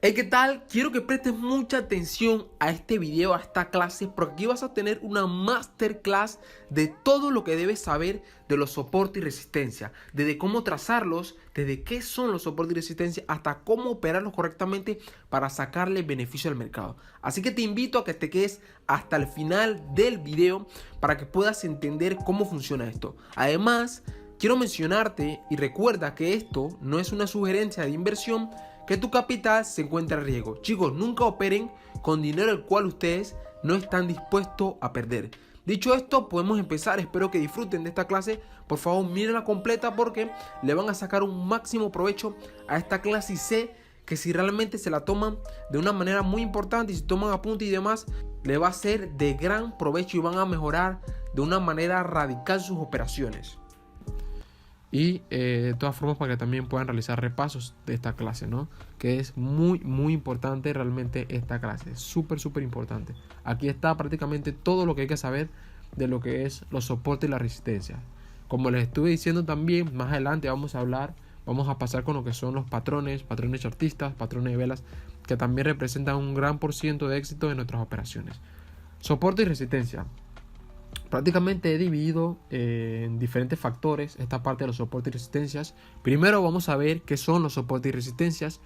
Hey, ¿qué tal? Quiero que prestes mucha atención a este video, a esta clase, porque aquí vas a tener una masterclass de todo lo que debes saber de los soportes y resistencia, desde cómo trazarlos, desde qué son los soportes y resistencia, hasta cómo operarlos correctamente para sacarle beneficio al mercado. Así que te invito a que te quedes hasta el final del video para que puedas entender cómo funciona esto. Además, quiero mencionarte y recuerda que esto no es una sugerencia de inversión, que tu capital se encuentra en riesgo. Chicos, nunca operen con dinero el cual ustedes no están dispuestos a perder. Dicho esto, podemos empezar. Espero que disfruten de esta clase. Por favor, mírenla completa porque le van a sacar un máximo provecho a esta clase y sé que si realmente se la toman de una manera muy importante y si toman apuntes y demás, le va a ser de gran provecho y van a mejorar de una manera radical sus operaciones. Y de todas formas para que también puedan realizar repasos de esta clase, ¿no? Que es muy importante realmente esta clase, es súper importante. Aquí está prácticamente todo lo que hay que saber de lo que es los soportes y la resistencia. Como les estuve diciendo también, más adelante vamos a pasar con lo que son los patrones chartistas, patrones de velas, que también representan un gran % de éxito en nuestras operaciones. Soporte y resistencia. Prácticamente he dividido en diferentes factores esta parte de los soportes y resistencias. Primero vamos a ver qué son los soportes y resistencias,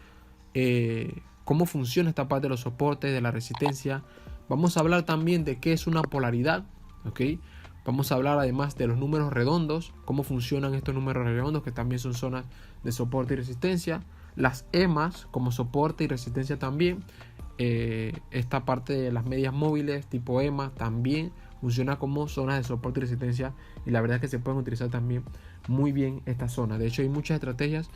cómo funciona esta parte de los soportes, de la resistencia. Vamos a hablar también de qué es una polaridad, ¿ok? Vamos a hablar además de los números redondos, cómo funcionan estos números redondos, que también son zonas de soporte y resistencia. Las EMAs como soporte y resistencia también. Esta parte de las medias móviles tipo EMA también funciona como zonas de soporte y resistencia, y la verdad es que se pueden utilizar también muy bien estas zonas. De hecho, hay muchas estrategias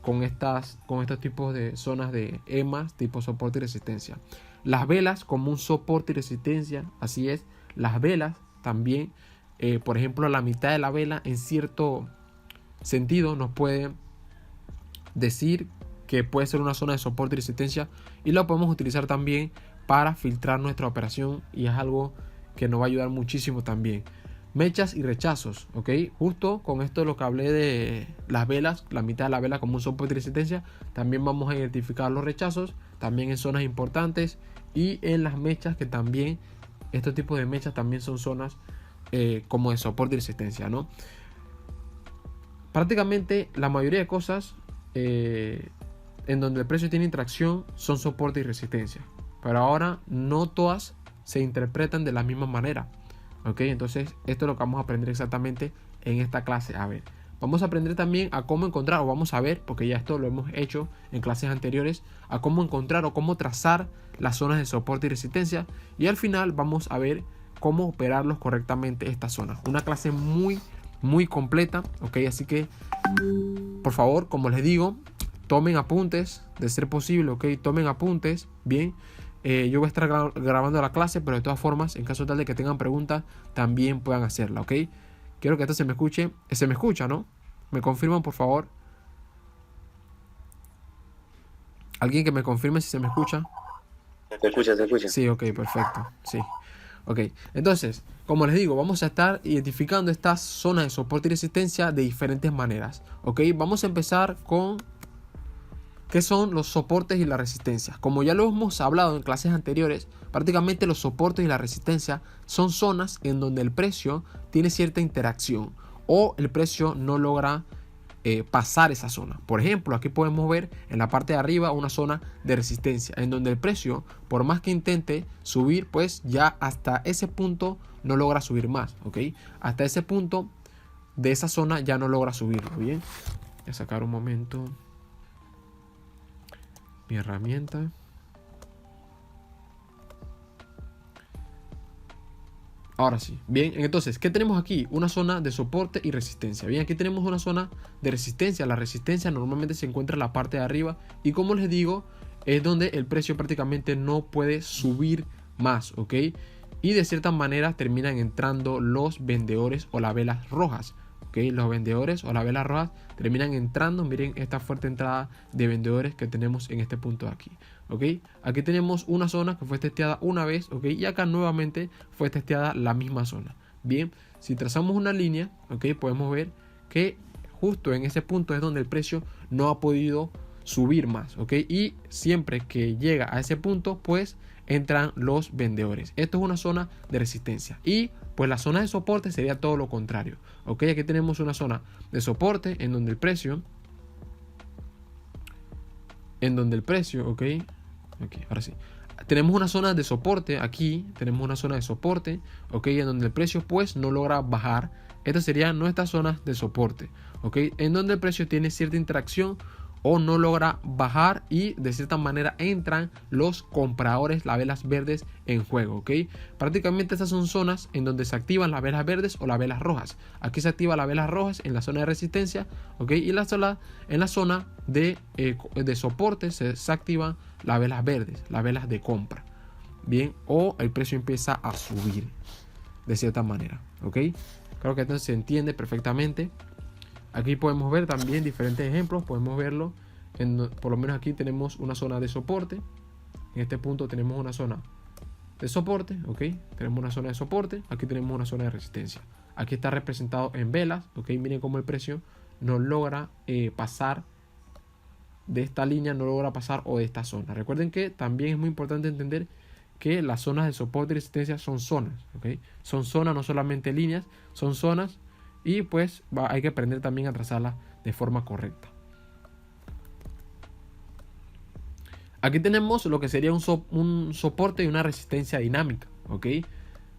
con estos tipos de zonas de EMAs tipo soporte y resistencia. Las velas como un soporte y resistencia, así es. Las velas también, por ejemplo, la mitad de la vela en cierto sentido nos puede decir que puede ser una zona de soporte y resistencia, y lo podemos utilizar también para filtrar nuestra operación, y es algo que nos va a ayudar muchísimo también. Mechas y rechazos, ok, justo con esto lo que hablé de las velas, la mitad de la vela como un soporte y resistencia, también vamos a identificar los rechazos también en zonas importantes, y en las mechas, que también estos tipos de mechas también son zonas como de soporte y resistencia, ¿no? Prácticamente la mayoría de cosas en donde el precio tiene interacción son soporte y resistencia, pero ahora no todas se interpretan de la misma manera, ¿ok? Entonces esto es lo que vamos a aprender exactamente en esta clase. A ver, vamos a aprender también a cómo encontrar, o vamos a ver, porque ya esto lo hemos hecho en clases anteriores, a cómo encontrar o cómo trazar las zonas de soporte y resistencia, y al final vamos a ver cómo operarlos correctamente estas zonas. Una clase muy completa, ¿ok? Así que por favor, como les digo, tomen apuntes de ser posible, ¿ok? Tomen apuntes, bien. Yo voy a estar grabando la clase, pero de todas formas, en caso tal de que tengan preguntas, también puedan hacerla, ¿ok? Quiero que esto se me escuche. Se me escucha, ¿no? ¿Me confirman, por favor? ¿Alguien que me confirme si se me escucha? Se escucha, se escucha. Sí, ok, perfecto. Sí. Ok, entonces, como les digo, vamos a estar identificando estas zonas de soporte y resistencia de diferentes maneras. Ok, vamos a empezar con ¿qué son los soportes y la resistencia? Como ya lo hemos hablado en clases anteriores, prácticamente los soportes y la resistencia son zonas en donde el precio tiene cierta interacción o el precio no logra pasar esa zona. Por ejemplo, aquí podemos ver en la parte de arriba una zona de resistencia en donde el precio, por más que intente subir, pues ya hasta ese punto no logra subir más, ¿ok? Hasta ese punto de esa zona ya no logra subirlo, ¿bien? Voy a sacar un momento mi herramienta. Ahora sí. Bien, entonces, ¿qué tenemos aquí? Una zona de soporte y resistencia. Bien, aquí tenemos una zona de resistencia. La resistencia normalmente se encuentra en la parte de arriba, y como les digo, es donde el precio prácticamente no puede subir más, ¿ok? Y de cierta manera terminan entrando los vendedores o las velas rojas. ¿Okay? Los vendedores o las velas rojas terminan entrando. Miren esta fuerte entrada de vendedores que tenemos en este punto de aquí, ¿ok? Aquí tenemos una zona que fue testeada una vez, ¿ok? Y acá nuevamente fue testeada la misma zona. Bien, si trazamos una línea, ¿ok? Podemos ver que justo en ese punto es donde el precio no ha podido subir más, ¿ok? Y siempre que llega a ese punto, pues entran los vendedores. Esto es una zona de resistencia. Y pues la zona de soporte sería todo lo contrario, ¿ok? Aquí tenemos una zona de soporte en donde el precio, ¿ok? Ahora sí. Tenemos una zona de soporte aquí, tenemos una zona de soporte, ¿ok? En donde el precio pues no logra bajar. Estas serían nuestras zonas de soporte, ¿ok? En donde el precio tiene cierta interacción o no logra bajar y de cierta manera entran los compradores, las velas verdes en juego, ¿ok? Prácticamente estas son zonas en donde se activan las velas verdes o las velas rojas. Aquí se activa las velas rojas en la zona de resistencia, ¿ok? Y en la zona de soporte se activan las velas verdes, las velas de compra, bien, o el precio empieza a subir de cierta manera, ¿ok? Creo que entonces se entiende perfectamente. Aquí podemos ver también diferentes ejemplos, podemos verlo, por lo menos aquí tenemos una zona de soporte, en este punto tenemos una zona de soporte, ¿ok? Tenemos una zona de soporte, aquí tenemos una zona de resistencia. Aquí está representado en velas, ¿ok? Miren cómo el precio no logra pasar de esta línea, no logra pasar o de esta zona. Recuerden que también es muy importante entender que las zonas de soporte y resistencia son zonas, ¿ok? Son zonas, no solamente líneas, son zonas. Y pues hay que aprender también a trazarla de forma correcta. Aquí tenemos lo que sería un soporte y una resistencia dinámica, ¿ok?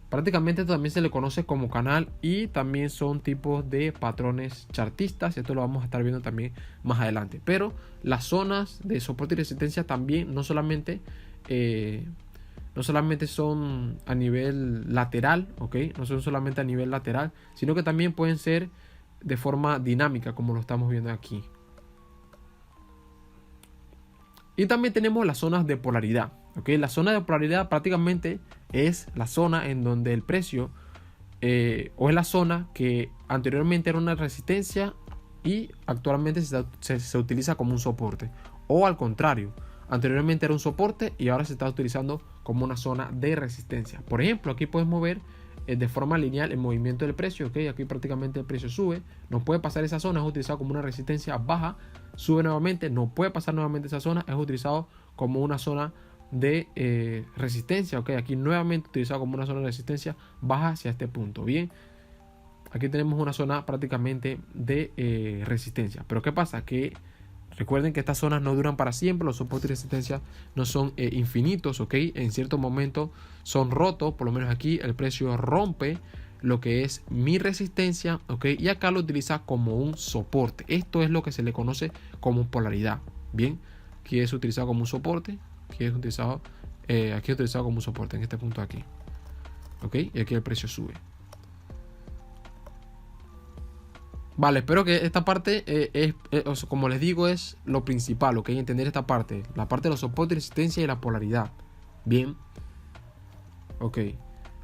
Prácticamente esto también se le conoce como canal y también son tipos de patrones chartistas. Esto lo vamos a estar viendo también más adelante. Pero las zonas de soporte y resistencia también no solamente son a nivel lateral, ¿ok? No son solamente a nivel lateral, sino que también pueden ser de forma dinámica, como lo estamos viendo aquí. Y también tenemos las zonas de polaridad, ¿ok? La zona de polaridad prácticamente es la zona en donde el precio, o es la zona que anteriormente era una resistencia y actualmente se utiliza como un soporte. O al contrario, anteriormente era un soporte y ahora se está utilizando como una zona de resistencia. Por ejemplo, aquí podemos ver de forma lineal el movimiento del precio, ¿ok? Aquí prácticamente el precio sube, no puede pasar esa zona, es utilizado como una resistencia baja, sube nuevamente, no puede pasar nuevamente esa zona, es utilizado como una zona de resistencia, ¿ok? Aquí nuevamente utilizado como una zona de resistencia baja hacia este punto, bien. Aquí tenemos una zona prácticamente de resistencia, pero ¿qué pasa? Que recuerden que estas zonas no duran para siempre, los soportes y resistencia no son infinitos, ¿ok? En cierto momento son rotos, por lo menos aquí el precio rompe lo que es mi resistencia, ¿ok? Y acá lo utiliza como un soporte. Esto es lo que se le conoce como polaridad, ¿bien? Aquí es utilizado como un soporte, aquí es utilizado como un soporte en este punto aquí, ¿ok? Y aquí el precio sube. Vale, espero que esta parte, como les digo, es lo principal, ¿ok? Entender esta parte, la parte de los soportes, resistencia y la polaridad. Bien. Ok.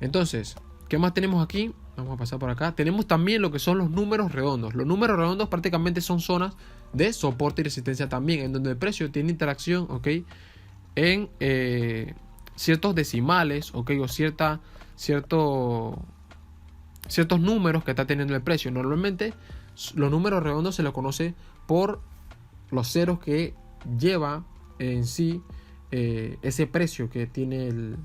Entonces, ¿qué más tenemos aquí? Vamos a pasar por acá. Tenemos también lo que son los números redondos. Los números redondos prácticamente son zonas de soporte y resistencia también, en donde el precio tiene interacción, ¿ok? En ciertos decimales, ¿ok? O ciertos números que está teniendo el precio. Normalmente los números redondos se los conoce por los ceros que lleva en sí ese precio que tiene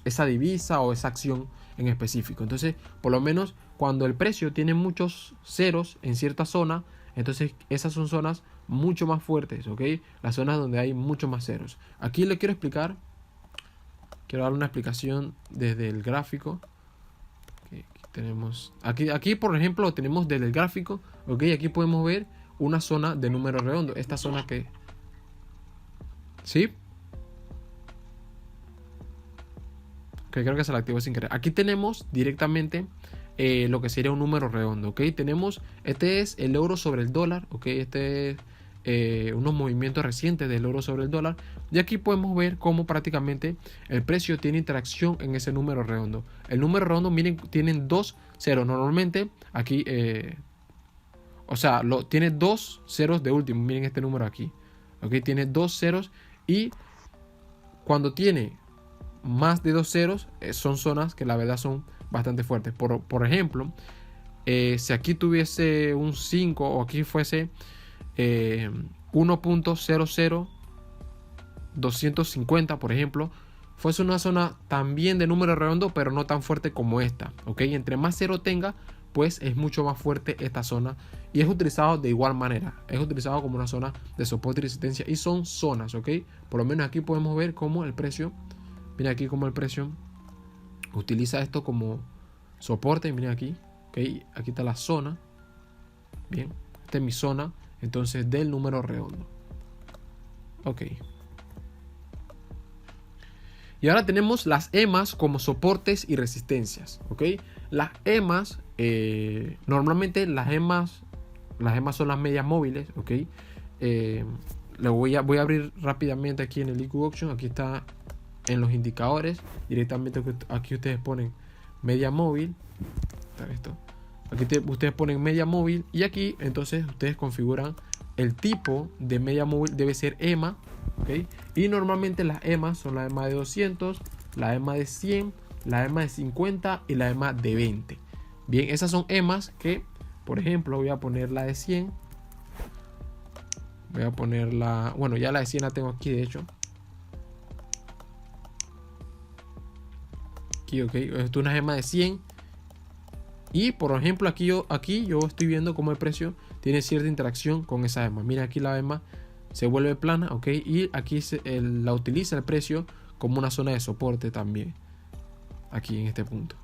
esa divisa o esa acción en específico. Entonces, por lo menos cuando el precio tiene muchos ceros en cierta zona, entonces esas son zonas mucho más fuertes, ¿ok? Las zonas donde hay mucho más ceros. Aquí le quiero dar una explicación desde el gráfico. Tenemos aquí por ejemplo tenemos desde el gráfico, ok, aquí podemos ver una zona de número redondo, esta zona que sí, que creo que se la activó sin querer. Aquí tenemos directamente lo que sería un número redondo, ok. Tenemos, este es el euro sobre el dólar, ok. Este es unos movimientos recientes del euro sobre el dólar, y aquí podemos ver cómo prácticamente el precio tiene interacción en ese número redondo. El número redondo, miren, tienen dos ceros normalmente aquí, tiene dos ceros de último. Miren este número aquí, ok, tiene dos ceros, y cuando tiene más de dos ceros son zonas que la verdad son bastante fuertes. Por ejemplo, si aquí tuviese un 5 o aquí fuese 1.00250, por ejemplo, fuese una zona también de número redondo, pero no tan fuerte como esta, ¿ok? Entre más cero tenga, pues es mucho más fuerte esta zona y es utilizado de igual manera, es utilizado como una zona de soporte y resistencia y son zonas, ¿ok? Por lo menos aquí podemos ver cómo el precio, mira aquí cómo el precio utiliza esto como soporte, miren aquí, ¿ok? Aquí está la zona, bien, esta es mi zona, entonces del número redondo, ok. Y ahora tenemos las EMAs como soportes y resistencias, ¿ok? Las EMAs, normalmente las EMAs son las medias móviles, ¿ok? Voy a abrir rápidamente aquí en el IQ Auction. Aquí está en los indicadores. Directamente aquí ustedes ponen media móvil. Esto. Aquí ustedes ponen media móvil y aquí entonces ustedes configuran el tipo de media móvil. Debe ser EMA, ¿ok? Y normalmente las EMAs son la EMA de 200, la EMA de 100, la EMA de 50 y la EMA de 20. Bien, esas son EMAs que, por ejemplo, voy a poner la de 100. Voy a poner la... Bueno, ya la de 100 la tengo aquí, de hecho. Aquí, ok. Esto es una EMA de 100. Y, por ejemplo, aquí yo estoy viendo cómo el precio tiene cierta interacción con esa EMA. Mira, aquí la EMA se vuelve plana, ok. Y aquí la utiliza el precio como una zona de soporte también. Aquí en este punto.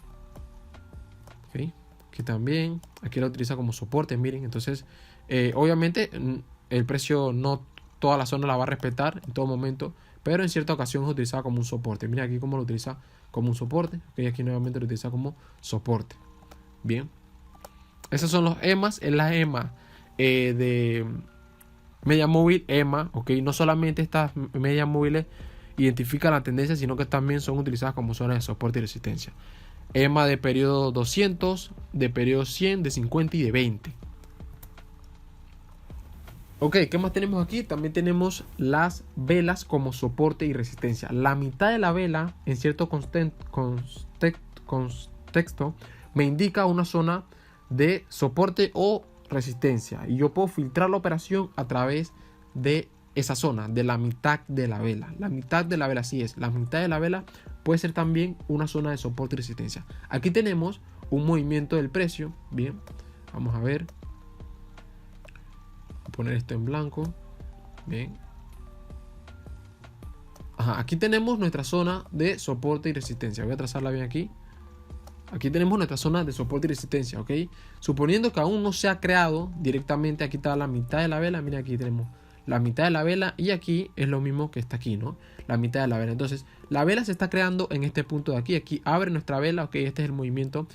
Ok. Aquí también. Aquí la utiliza como soporte, miren. Entonces, obviamente, el precio no toda la zona la va a respetar en todo momento. Pero en cierta ocasión es utilizada como un soporte. Mira aquí cómo lo utiliza como un soporte. Ok, aquí nuevamente lo utiliza como soporte. Bien. Esos son los EMAs. Es la EMA de media móvil EMA. Ok, no solamente estas medias móviles identifican la tendencia, sino que también son utilizadas como zonas de soporte y resistencia. EMA de periodo 200, de periodo 100, de 50 y de 20. Ok, ¿qué más tenemos aquí? También tenemos las velas como soporte y resistencia. La mitad de la vela, en cierto contexto, me indica una zona de soporte o resistencia. Y yo puedo filtrar la operación a través de esa zona, de la mitad de la vela. La mitad de la vela, sí es. La mitad de la vela puede ser también una zona de soporte y resistencia. Aquí tenemos un movimiento del precio. Bien, vamos a ver. Voy a poner esto en blanco. Bien. Ajá, aquí tenemos nuestra zona de soporte y resistencia. Voy a trazarla bien aquí. Aquí tenemos nuestra zona de soporte y resistencia, ¿ok? Suponiendo que aún no se ha creado directamente, aquí está la mitad de la vela. Mira, aquí tenemos la mitad de la vela y aquí es lo mismo que está aquí, ¿no? La mitad de la vela. Entonces, la vela se está creando en este punto de aquí. Aquí abre nuestra vela, ¿ok? Este es el movimiento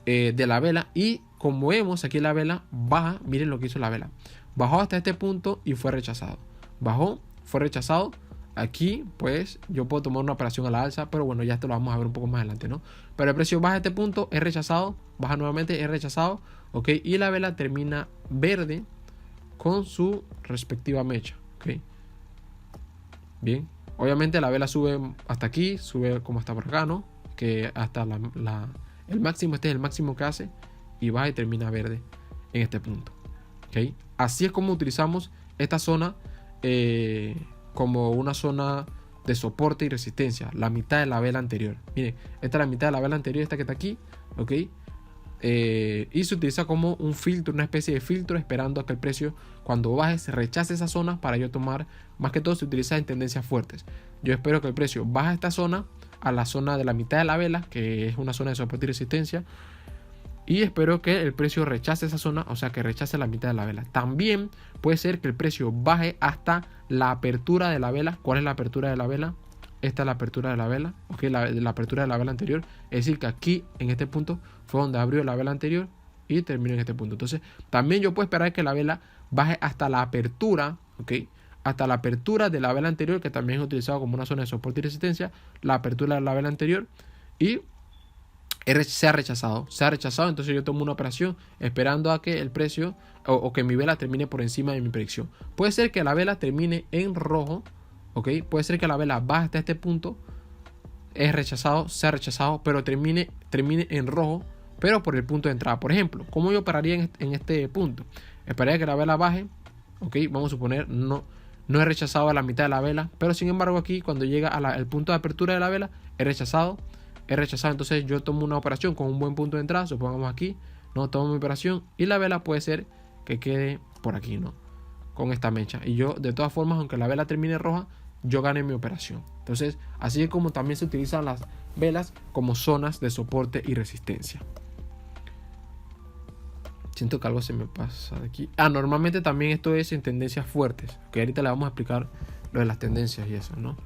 de la vela. Y como vemos, aquí la vela baja. Miren lo que hizo la vela. Bajó hasta este punto y fue rechazado. Bajó, fue rechazado. Aquí, pues, yo puedo tomar una operación a la alza, pero bueno, ya esto lo vamos a ver un poco más adelante, ¿no? Pero el precio baja a este punto, es rechazado, baja nuevamente, es rechazado, ¿ok? Y la vela termina verde con su respectiva mecha, ¿ok? Bien, obviamente la vela sube hasta aquí, sube como hasta por acá, ¿no? Que hasta el máximo, este es el máximo que hace, y baja y termina verde en este punto, ¿ok? Así es como utilizamos esta zona como una zona de soporte y resistencia, la mitad de la vela anterior. Miren, esta es la mitad de la vela anterior, esta que está aquí, ¿ok? Y se utiliza como un filtro, una especie de filtro, esperando a que el precio, cuando baje, se rechace esa zona para yo tomar. Más que todo se utiliza en tendencias fuertes. Yo espero que el precio baje esta zona, a la zona de la mitad de la vela, que es una zona de soporte y resistencia, y espero que el precio rechace esa zona, o sea que rechace la mitad de la vela. También puede ser que el precio baje hasta la apertura de la vela. ¿Cuál es la apertura de la vela? Esta es la apertura de la vela, ok, la apertura de la vela anterior. Es decir, que aquí en este punto fue donde abrió la vela anterior y terminó en este punto. Entonces también yo puedo esperar que la vela baje hasta la apertura, ok, hasta la apertura de la vela anterior, que también es utilizado como una zona de soporte y resistencia. La apertura de la vela anterior y se ha rechazado, entonces yo tomo una operación esperando a que el precio o que mi vela termine por encima de mi predicción. Puede ser que la vela termine en rojo, ok, puede ser que la vela baje hasta este punto, es rechazado, se ha rechazado, pero termine en rojo, pero por el punto de entrada. Por ejemplo, ¿cómo yo operaría en este punto? Esperaría que la vela baje ok, vamos a suponer, no he rechazado a la mitad de la vela, pero sin embargo aquí cuando llega al punto de apertura de la vela, he rechazado, entonces yo tomo una operación con un buen punto de entrada, supongamos aquí, no tomo mi operación y la vela puede ser que quede por aquí, ¿no? Con esta mecha, y yo de todas formas, aunque la vela termine roja, yo gané mi operación. Entonces así es como también se utilizan las velas como zonas de soporte y resistencia. Siento que algo se me pasa de aquí. Normalmente también esto es en tendencias fuertes, que ahorita le vamos a explicar lo de las tendencias y eso, ¿no?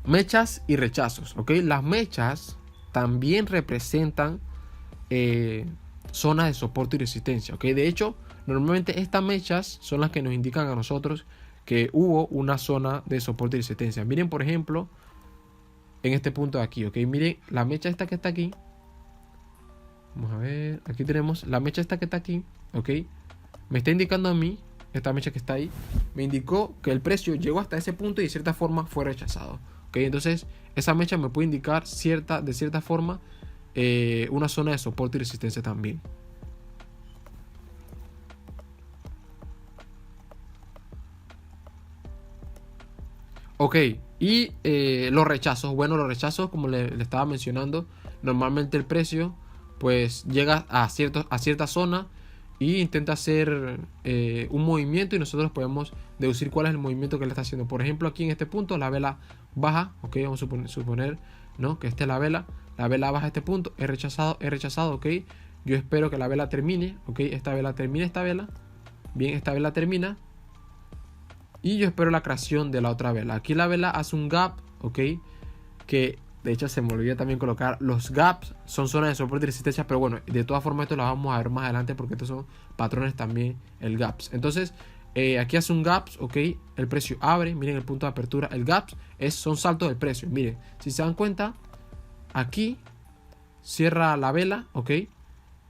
Mechas y rechazos, ¿ok? Las mechas también representan zonas de soporte y resistencia, ¿ok? De hecho, normalmente estas mechas son las que nos indican a nosotros que hubo una zona de soporte y resistencia. Miren, por ejemplo, en este punto de aquí, ¿ok? Miren, la mecha esta que está aquí. Vamos a ver, aquí tenemos la mecha esta que está aquí, ¿ok? Me está indicando a mí, esta mecha que está ahí, me indicó que el precio llegó hasta ese punto y de cierta forma fue rechazado, ¿ok? Entonces, esa mecha me puede indicar de cierta forma una zona de soporte y resistencia también. Ok, y los rechazos. Bueno, los rechazos, como le estaba mencionando, normalmente el precio pues llega a cierta zona y intenta hacer un movimiento y nosotros podemos deducir cuál es el movimiento que le está haciendo. Por ejemplo, aquí en este punto la vela baja, ok, vamos a suponer, ¿no? Que esta es la vela baja a este punto, he rechazado, ok. Yo espero que la vela termine, ok, esta vela termina, bien, esta vela termina y yo espero la creación de la otra vela. Aquí la vela hace un gap, ok, que de hecho se me olvidó también colocar los gaps, son zonas de soporte y resistencia, pero bueno, de todas formas esto lo vamos a ver más adelante porque estos son patrones también, el gaps. Entonces aquí hace un gaps, ok, el precio abre, miren el punto de apertura, el gaps son saltos del precio, miren, si se dan cuenta, aquí cierra la vela, ok,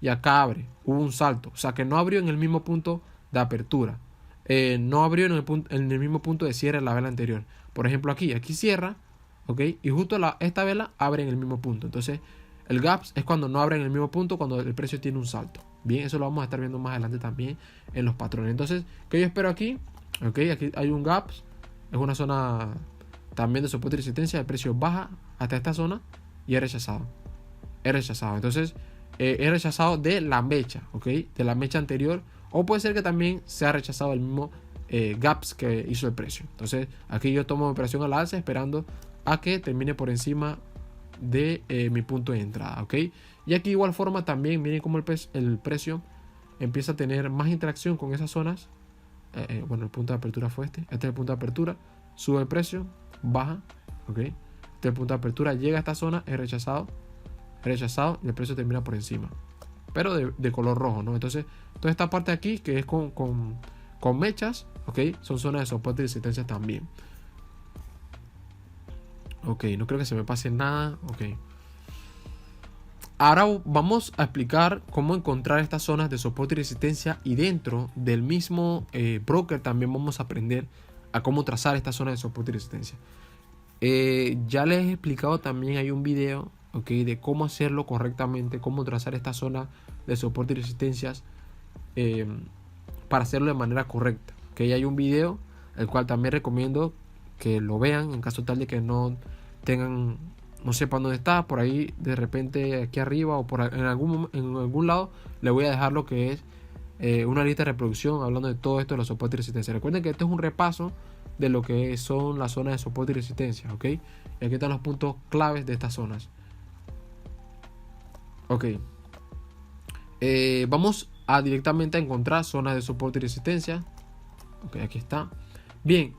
y acá abre, hubo un salto, o sea que no abrió en el mismo punto de apertura, no abrió en el mismo punto de cierre de la vela anterior. Por ejemplo aquí cierra, ok, y justo esta vela abre en el mismo punto. Entonces el gaps es cuando no abre en el mismo punto, cuando el precio tiene un salto. Bien, eso lo vamos a estar viendo más adelante también en los patrones. Entonces, ¿qué yo espero aquí? Ok, aquí hay un gaps, es una zona también de soporte y resistencia, el precio baja hasta esta zona y he rechazado. Entonces he rechazado de la mecha, ok, de la mecha anterior, o puede ser que también se ha rechazado el mismo gaps que hizo el precio. Entonces aquí yo tomo mi operación al alza esperando a que termine por encima de mi punto de entrada, ok. Y aquí igual forma también miren cómo el precio empieza a tener más interacción con esas zonas. Bueno, el punto de apertura fue este es el punto de apertura, sube el precio, baja, ok, este es el punto de apertura, llega a esta zona, he rechazado y el precio termina por encima, pero de color rojo, ¿no? Entonces toda esta parte de aquí que es con mechas, ok, son zonas de soporte y resistencia también. Ok, no creo que se me pase nada. Ok. Ahora vamos a explicar cómo encontrar estas zonas de soporte y resistencia, y dentro del mismo broker también vamos a aprender a cómo trazar estas zonas de soporte y resistencia. Ya les he explicado también, hay un video, ok, de cómo hacerlo correctamente, cómo trazar esta zona de soporte y resistencias para hacerlo de manera correcta. Ok, hay un video el cual también recomiendo que lo vean en caso tal de que no sepan dónde está, por ahí de repente aquí arriba o en algún lado le voy a dejar lo que es una lista de reproducción hablando de todo esto de los soportes y resistencia. Recuerden que esto es un repaso de lo que son las zonas de soporte y resistencia, ok, y aquí están los puntos claves de estas zonas. Ok, vamos a directamente a encontrar zonas de soporte y resistencia. Ok, aquí está. Bien,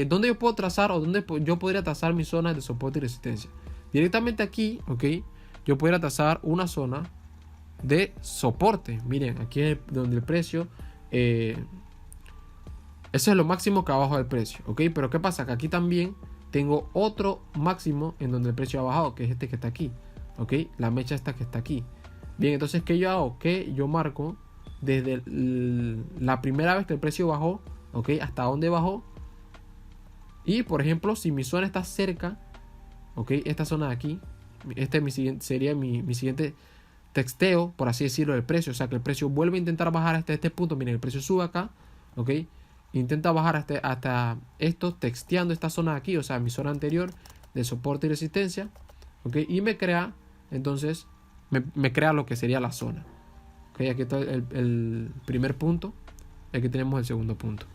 ¿dónde yo puedo trazar o dónde yo podría trazar mis zonas de soporte y resistencia? Directamente aquí, ok, yo podría trazar una zona de soporte. Miren, aquí es donde el precio, ese es lo máximo que abajo del precio, ok, pero ¿qué pasa? Que aquí también tengo otro máximo en donde el precio ha bajado, que es este que está aquí, ok, la mecha esta que está aquí. Bien, entonces ¿qué yo hago? Que yo marco desde la primera vez que el precio bajó, ok, hasta dónde bajó. Y por ejemplo, si mi zona está cerca, ok, esta zona de aquí, este sería mi siguiente texteo, por así decirlo, del precio. O sea, que el precio vuelve a intentar bajar hasta este punto. Miren, el precio sube acá, ¿ok? Intenta bajar hasta esto, texteando esta zona de aquí, o sea, mi zona anterior de soporte y resistencia, ¿ok? Y me crea, entonces, me crea lo que sería la zona. ¿Ok? Aquí está el primer punto. Y aquí tenemos el segundo punto.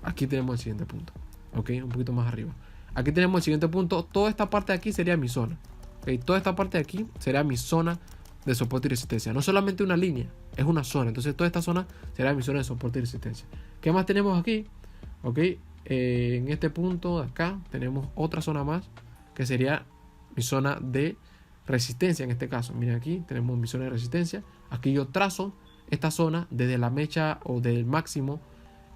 Aquí tenemos el siguiente punto. ¿Ok? Un poquito más arriba. Aquí tenemos el siguiente punto. Toda esta parte de aquí sería mi zona. ¿Ok? Toda esta parte de aquí sería mi zona de soporte y resistencia. No solamente una línea, es una zona. Entonces toda esta zona será mi zona de soporte y resistencia. ¿Qué más tenemos aquí? ¿Ok? En este punto de acá tenemos otra zona más, que sería mi zona de resistencia en este caso. Miren, aquí tenemos mi zona de resistencia. Aquí yo trazo esta zona desde la mecha o del máximo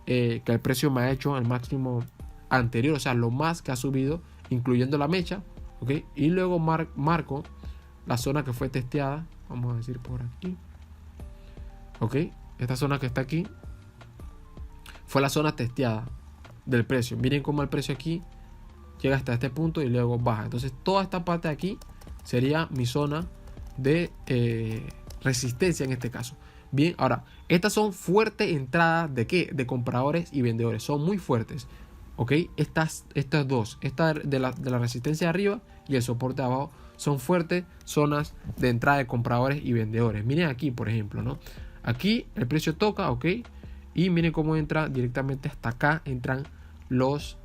que el precio me ha hecho, el máximo anterior, o sea, lo más que ha subido, incluyendo la mecha, ¿ok? Y luego marco la zona que fue testeada, vamos a decir por aquí, ¿ok? Esta zona que está aquí fue la zona testeada del precio. Miren cómo el precio aquí llega hasta este punto y luego baja. Entonces toda esta parte de aquí sería mi zona de resistencia en este caso. Bien, ahora, estas son fuertes entradas de ¿qué? De compradores y vendedores. Son muy fuertes. ¿Ok? Estas dos, esta de la resistencia de arriba y el soporte de abajo, son fuertes zonas de entrada de compradores y vendedores. Miren aquí, por ejemplo, ¿no? Aquí el precio toca, ¿ok? Y miren cómo entra directamente hasta acá. Entran los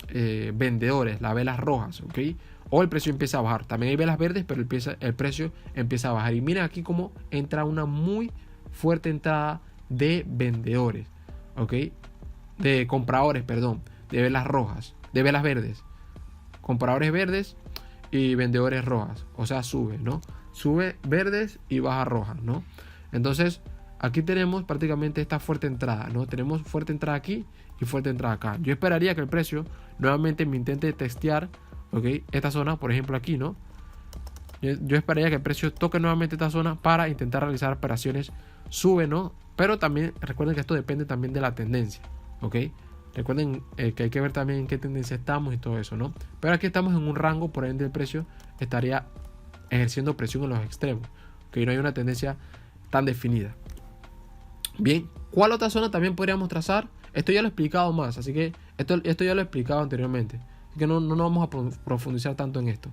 vendedores, las velas rojas, ¿ok? O el precio empieza a bajar. También hay velas verdes, pero el precio empieza a bajar. Y miren aquí cómo entra una muy fuerte entrada de vendedores, ¿ok? De compradores, perdón, de velas rojas, de velas verdes. Compradores verdes y vendedores rojas. O sea, sube, ¿no? Sube verdes y baja rojas, ¿no? Entonces, aquí tenemos prácticamente esta fuerte entrada, ¿no? Tenemos fuerte entrada aquí y fuerte entrada acá. Yo esperaría que el precio nuevamente me intente testear, ¿ok? Esta zona, por ejemplo, aquí, ¿no? Yo esperaría que el precio toque nuevamente esta zona para intentar realizar operaciones sube, ¿no? Pero también recuerden que esto depende también de la tendencia, ¿ok? Recuerden que hay que ver también en qué tendencia estamos y todo eso, ¿no? Pero aquí estamos en un rango, por ende el precio estaría ejerciendo presión en los extremos, ¿ok? No hay una tendencia tan definida. Bien, ¿cuál otra zona también podríamos trazar? Esto ya lo he explicado más, así que esto ya lo he explicado anteriormente, así que no vamos a profundizar tanto en esto.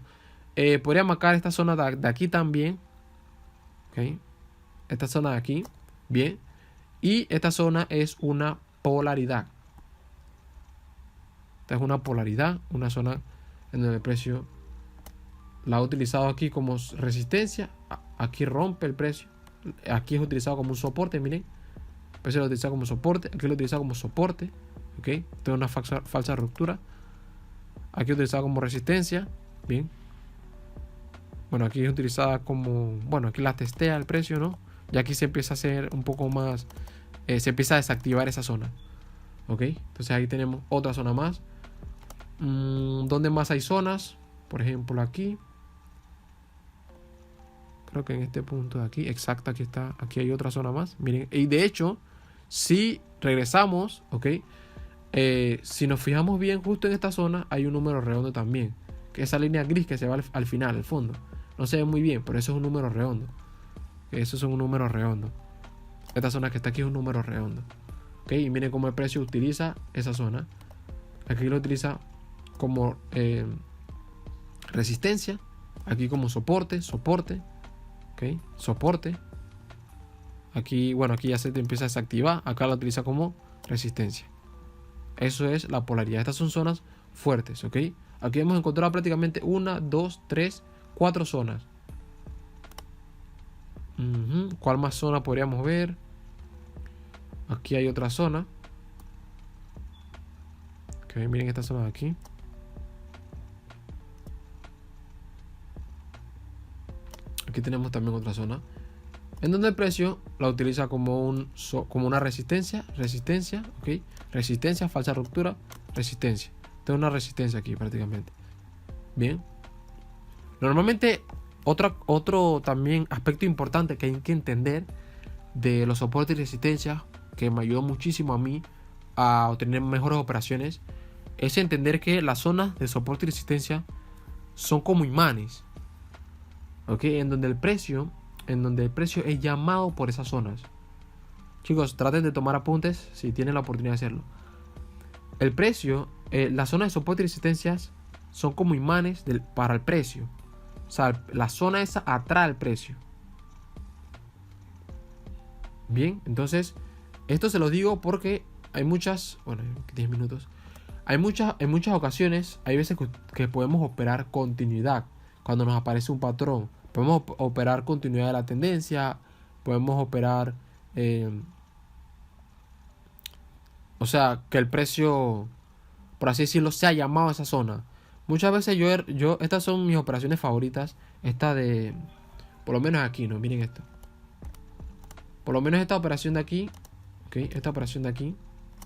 Podría marcar esta zona de aquí también, ¿ok? Esta zona de aquí, bien. Y esta zona es una polaridad. Esta es una polaridad, una zona en donde el precio la ha utilizado aquí como resistencia. Aquí rompe el precio. Aquí es utilizado como un soporte, miren. El precio lo ha utilizado como soporte. Aquí lo ha utilizado como soporte. ¿Ok? Esto es una falsa ruptura. Aquí utilizado como resistencia. Bien. Bueno, aquí es utilizada como... Bueno, aquí la testea el precio, ¿no? Y aquí se empieza a hacer un poco más... se empieza a desactivar esa zona. ¿Ok? Entonces ahí tenemos otra zona más. ¿Dónde más hay zonas? Por ejemplo, aquí. Creo que en este punto de aquí. Exacto, aquí está. Aquí hay otra zona más. Miren. Y de hecho, si regresamos, ¿ok? Si nos fijamos bien, justo en esta zona hay un número redondo también. Que esa línea gris que se va al final, al fondo. No se ve muy bien, pero eso es un número redondo. Eso es un número redondo. Esta zona que está aquí es un número redondo. ¿Ok? Y miren cómo el precio utiliza esa zona. Aquí lo utiliza como resistencia. Aquí como soporte. ¿Ok? Soporte. Aquí, bueno, aquí ya se te empieza a desactivar. Acá lo utiliza como resistencia. Eso es la polaridad. Estas son zonas fuertes, ¿ok? Aquí hemos encontrado prácticamente 1, 2, 3, 4 zonas. ¿Cuál más zona podríamos ver? Aquí hay otra zona. Ok, miren esta zona de aquí. Aquí tenemos también otra zona en donde el precio la utiliza como una resistencia, ok, resistencia, falsa ruptura, resistencia. Tengo una resistencia aquí prácticamente. Bien. Normalmente otro también aspecto importante que hay que entender de los soportes y resistencias, que me ayudó muchísimo a mí a obtener mejores operaciones, es entender que las zonas de soporte y resistencia son como imanes. ¿ok? En donde el precio es llamado por esas zonas. Chicos, traten de tomar apuntes si tienen la oportunidad de hacerlo. El precio, las zonas de soporte y resistencias son como imanes para el precio. O sea, la zona esa atrae al precio. Bien, entonces, esto se los digo porque hay muchas, bueno, 10 minutos. En muchas ocasiones, hay veces que podemos operar continuidad cuando nos aparece un patrón. Podemos operar continuidad de la tendencia, podemos operar, o sea, que el precio, por así decirlo, sea llamado a esa zona. Muchas veces estas son mis operaciones favoritas. Esta de, por lo menos aquí, ¿no? Miren esto. Por lo menos esta operación de aquí, ¿ok? Esta operación de aquí,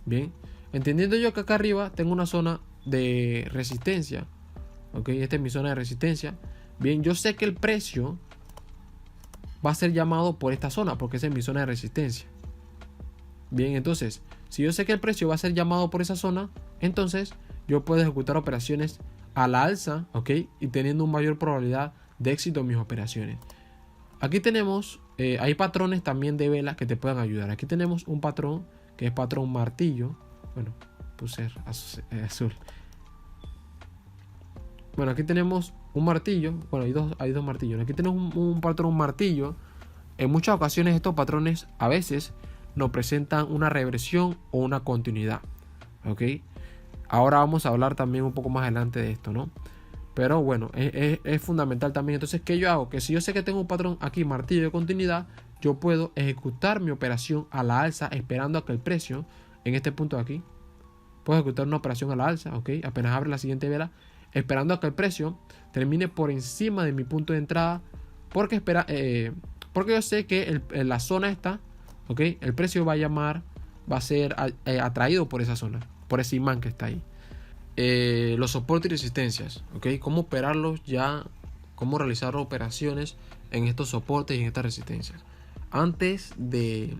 bien. Entendiendo yo que acá arriba tengo una zona de resistencia, ¿ok? Esta es mi zona de resistencia. Bien, yo sé que el precio va a ser llamado por esta zona, porque esa es mi zona de resistencia. Bien, entonces, si yo sé que el precio va a ser llamado por esa zona, entonces yo puedo ejecutar operaciones a la alza, ¿ok? Y teniendo una mayor probabilidad de éxito en mis operaciones. Aquí tenemos, hay patrones también de velas que te puedan ayudar. Aquí tenemos un patrón que es patrón martillo. Bueno, puse azul. Bueno, aquí tenemos un martillo. Bueno, hay dos martillos. Aquí tenemos un patrón martillo. En muchas ocasiones estos patrones a veces nos presentan una reversión o una continuidad. ¿Ok? Ahora vamos a hablar también un poco más adelante de esto, ¿no? Pero bueno, es fundamental también. Entonces, ¿qué yo hago? Que si yo sé que tengo un patrón aquí, martillo de continuidad, yo puedo ejecutar mi operación a la alza esperando a que el precio, en este punto de aquí, puedo ejecutar una operación a la alza, ¿ok? Apenas abre la siguiente vela, esperando a que el precio termine por encima de mi punto de entrada, porque yo sé que la zona está, ¿ok? El precio va a ser atraído por esa zona, por ese imán que está ahí. Los soportes y resistencias, ¿ok? Cómo operarlos ya, cómo realizar operaciones en estos soportes y en estas resistencias. Antes de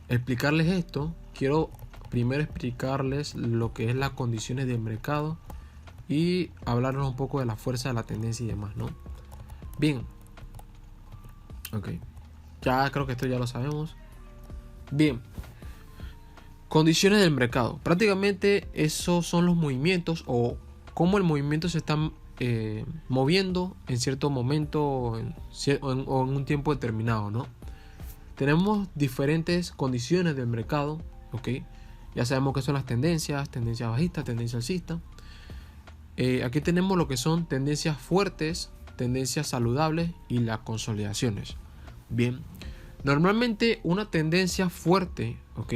explicarles esto, quiero primero explicarles lo que es las condiciones del mercado y hablarnos un poco de la fuerza de la tendencia y demás, ¿no? Bien, ok, ya creo que esto ya lo sabemos. Bien, condiciones del mercado. Prácticamente esos son los movimientos o cómo el movimiento se está moviendo en cierto momento o en un tiempo determinado, ¿no? Tenemos diferentes condiciones del mercado, ¿ok? Ya sabemos que son las tendencias bajistas, tendencia alcista. Aquí tenemos lo que son tendencias fuertes, tendencias saludables y las consolidaciones. Bien, normalmente una tendencia fuerte, ¿ok?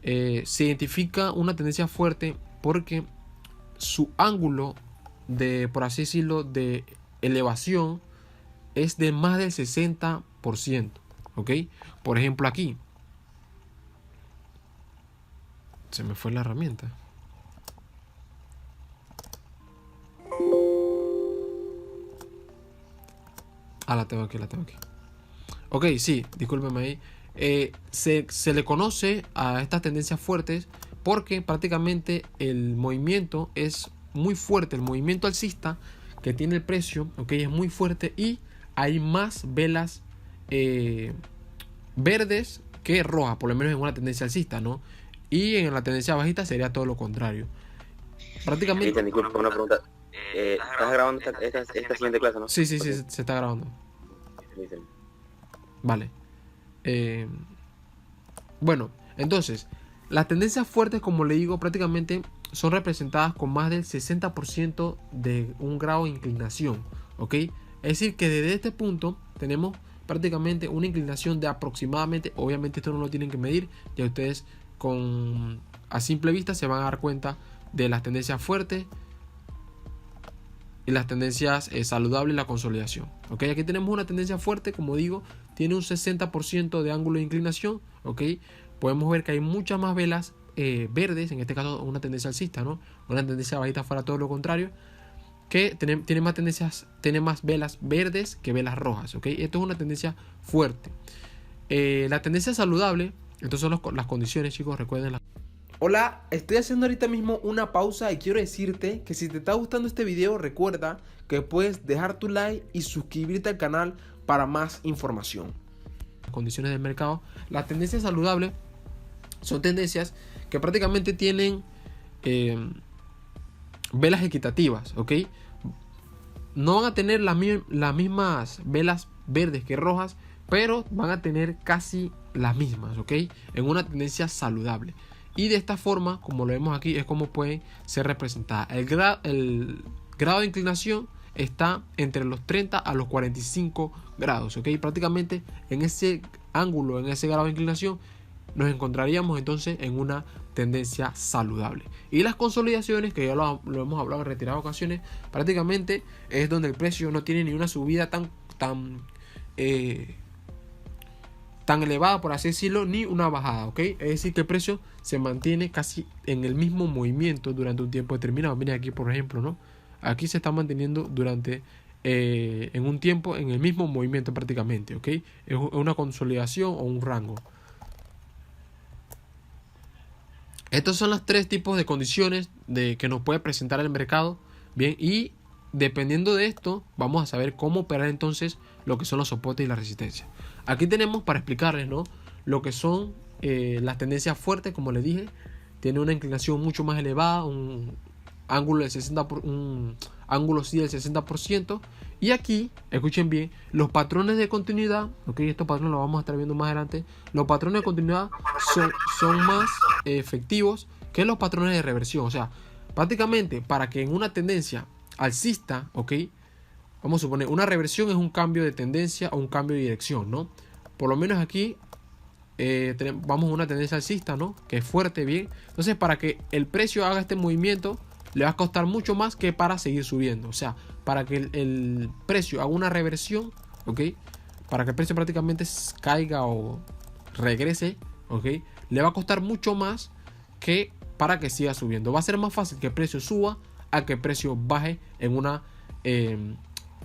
Se identifica una tendencia fuerte porque su ángulo de, por así decirlo, de elevación es de más del 60%, ¿ok? Por ejemplo, aquí se me fue la herramienta. La tengo aquí. Ok, sí, discúlpeme ahí. Se le conoce a estas tendencias fuertes porque prácticamente el movimiento es muy fuerte. El movimiento alcista que tiene el precio, ok, es muy fuerte y hay más velas verdes que rojas, por lo menos en una tendencia alcista, ¿no? Y en la tendencia bajista sería todo lo contrario. Prácticamente. Disculpa, una pregunta. ¿Estás grabando esta siguiente clase, no? Sí, se está grabando. Vale. Bueno, entonces, las tendencias fuertes, como le digo, prácticamente son representadas con más del 60% de un grado de inclinación, ¿ok? Es decir, que desde este punto tenemos prácticamente una inclinación de aproximadamente, obviamente esto no lo tienen que medir, ya ustedes a simple vista se van a dar cuenta de las tendencias fuertes y las tendencias saludables y la consolidación. ¿Ok? Aquí tenemos una tendencia fuerte, como digo, tiene un 60% de ángulo de inclinación. ¿Ok? Podemos ver que hay muchas más velas verdes, en este caso una tendencia alcista, ¿no? Una tendencia bajista fuera todo lo contrario, que tiene más velas verdes que velas rojas. ¿Ok? Esto es una tendencia fuerte. La tendencia saludable, estas son las condiciones, chicos, recuerden. Hola, estoy haciendo ahorita mismo una pausa y quiero decirte que si te está gustando este video, recuerda que puedes dejar tu like y suscribirte al canal para más información. Condiciones del mercado. Las tendencias saludables son tendencias que prácticamente tienen velas equitativas, ¿ok? No van a tener las mismas velas verdes que rojas, pero van a tener casi las mismas, ¿ok? En una tendencia saludable. Y de esta forma, como lo vemos aquí, es como pueden ser representadas. El grado de inclinación está entre los 30 a los 45 grados, ¿ok? Prácticamente en ese ángulo, en ese grado de inclinación, nos encontraríamos entonces en una tendencia saludable. Y las consolidaciones, que ya lo hemos hablado en retiradas ocasiones, prácticamente es donde el precio no tiene ni una subida tan elevada, por así decirlo, ni una bajada, ¿ok? Es decir, que el precio se mantiene casi en el mismo movimiento durante un tiempo determinado. Miren aquí, por ejemplo, ¿no? Aquí se está manteniendo durante en un tiempo en el mismo movimiento prácticamente, ¿ok? Es una consolidación o un rango. Estos son los tres tipos de condiciones que nos puede presentar el mercado. Bien, y dependiendo de esto, vamos a saber cómo operar entonces lo que son los soportes y la resistencia. Aquí tenemos para explicarles, ¿no?, lo que son las tendencias fuertes, como les dije. Tiene una inclinación mucho más elevada, un ángulo del 60%, un ángulo sí del 60%. Y aquí, escuchen bien, los patrones de continuidad, ok, estos patrones los vamos a estar viendo más adelante. Los patrones de continuidad son más efectivos que los patrones de reversión. O sea, prácticamente para que en una tendencia alcista, ok, vamos a suponer, una reversión es un cambio de tendencia o un cambio de dirección, ¿no? Por lo menos aquí vamos a una tendencia alcista, ¿no?, que es fuerte, bien. Entonces, para que el precio haga este movimiento, le va a costar mucho más que para seguir subiendo. O sea, para que el precio haga una reversión, ¿ok?, para que el precio prácticamente caiga o regrese, ¿ok?, le va a costar mucho más que para que siga subiendo. Va a ser más fácil que el precio suba a que el precio baje en una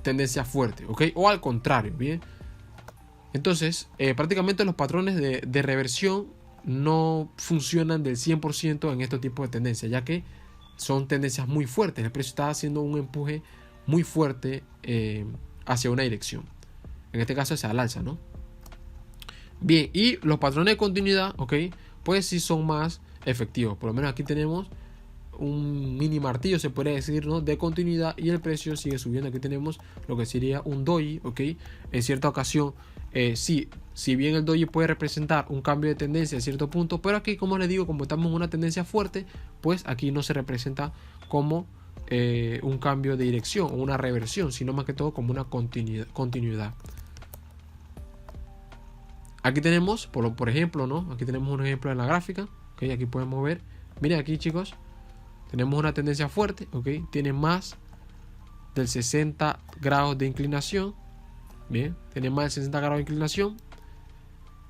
tendencia fuerte, ¿ok? O al contrario, ¿bien? Entonces, prácticamente los patrones de reversión no funcionan del 100% en este tipo de tendencias, ya que son tendencias muy fuertes. El precio está haciendo un empuje muy fuerte hacia una dirección. En este caso hacia el alza, ¿no? Bien, y los patrones de continuidad, ¿ok?, pues sí son más efectivos. Por lo menos aquí tenemos un mini martillo, se puede decir, ¿no?, de continuidad, y el precio sigue subiendo. Aquí tenemos lo que sería un doji, ¿ok? En cierta ocasión, sí, si bien el doji puede representar un cambio de tendencia a cierto punto, pero aquí, como les digo, como estamos en una tendencia fuerte, pues aquí no se representa como un cambio de dirección o una reversión, sino más que todo como una continuidad. Aquí tenemos, por ejemplo, ¿no?, aquí tenemos un ejemplo en la gráfica, ¿ok? Aquí podemos ver, miren aquí, chicos, tenemos una tendencia fuerte, ¿ok? Tiene más del 60 grados de inclinación. Bien, tiene más del 60 grados de inclinación,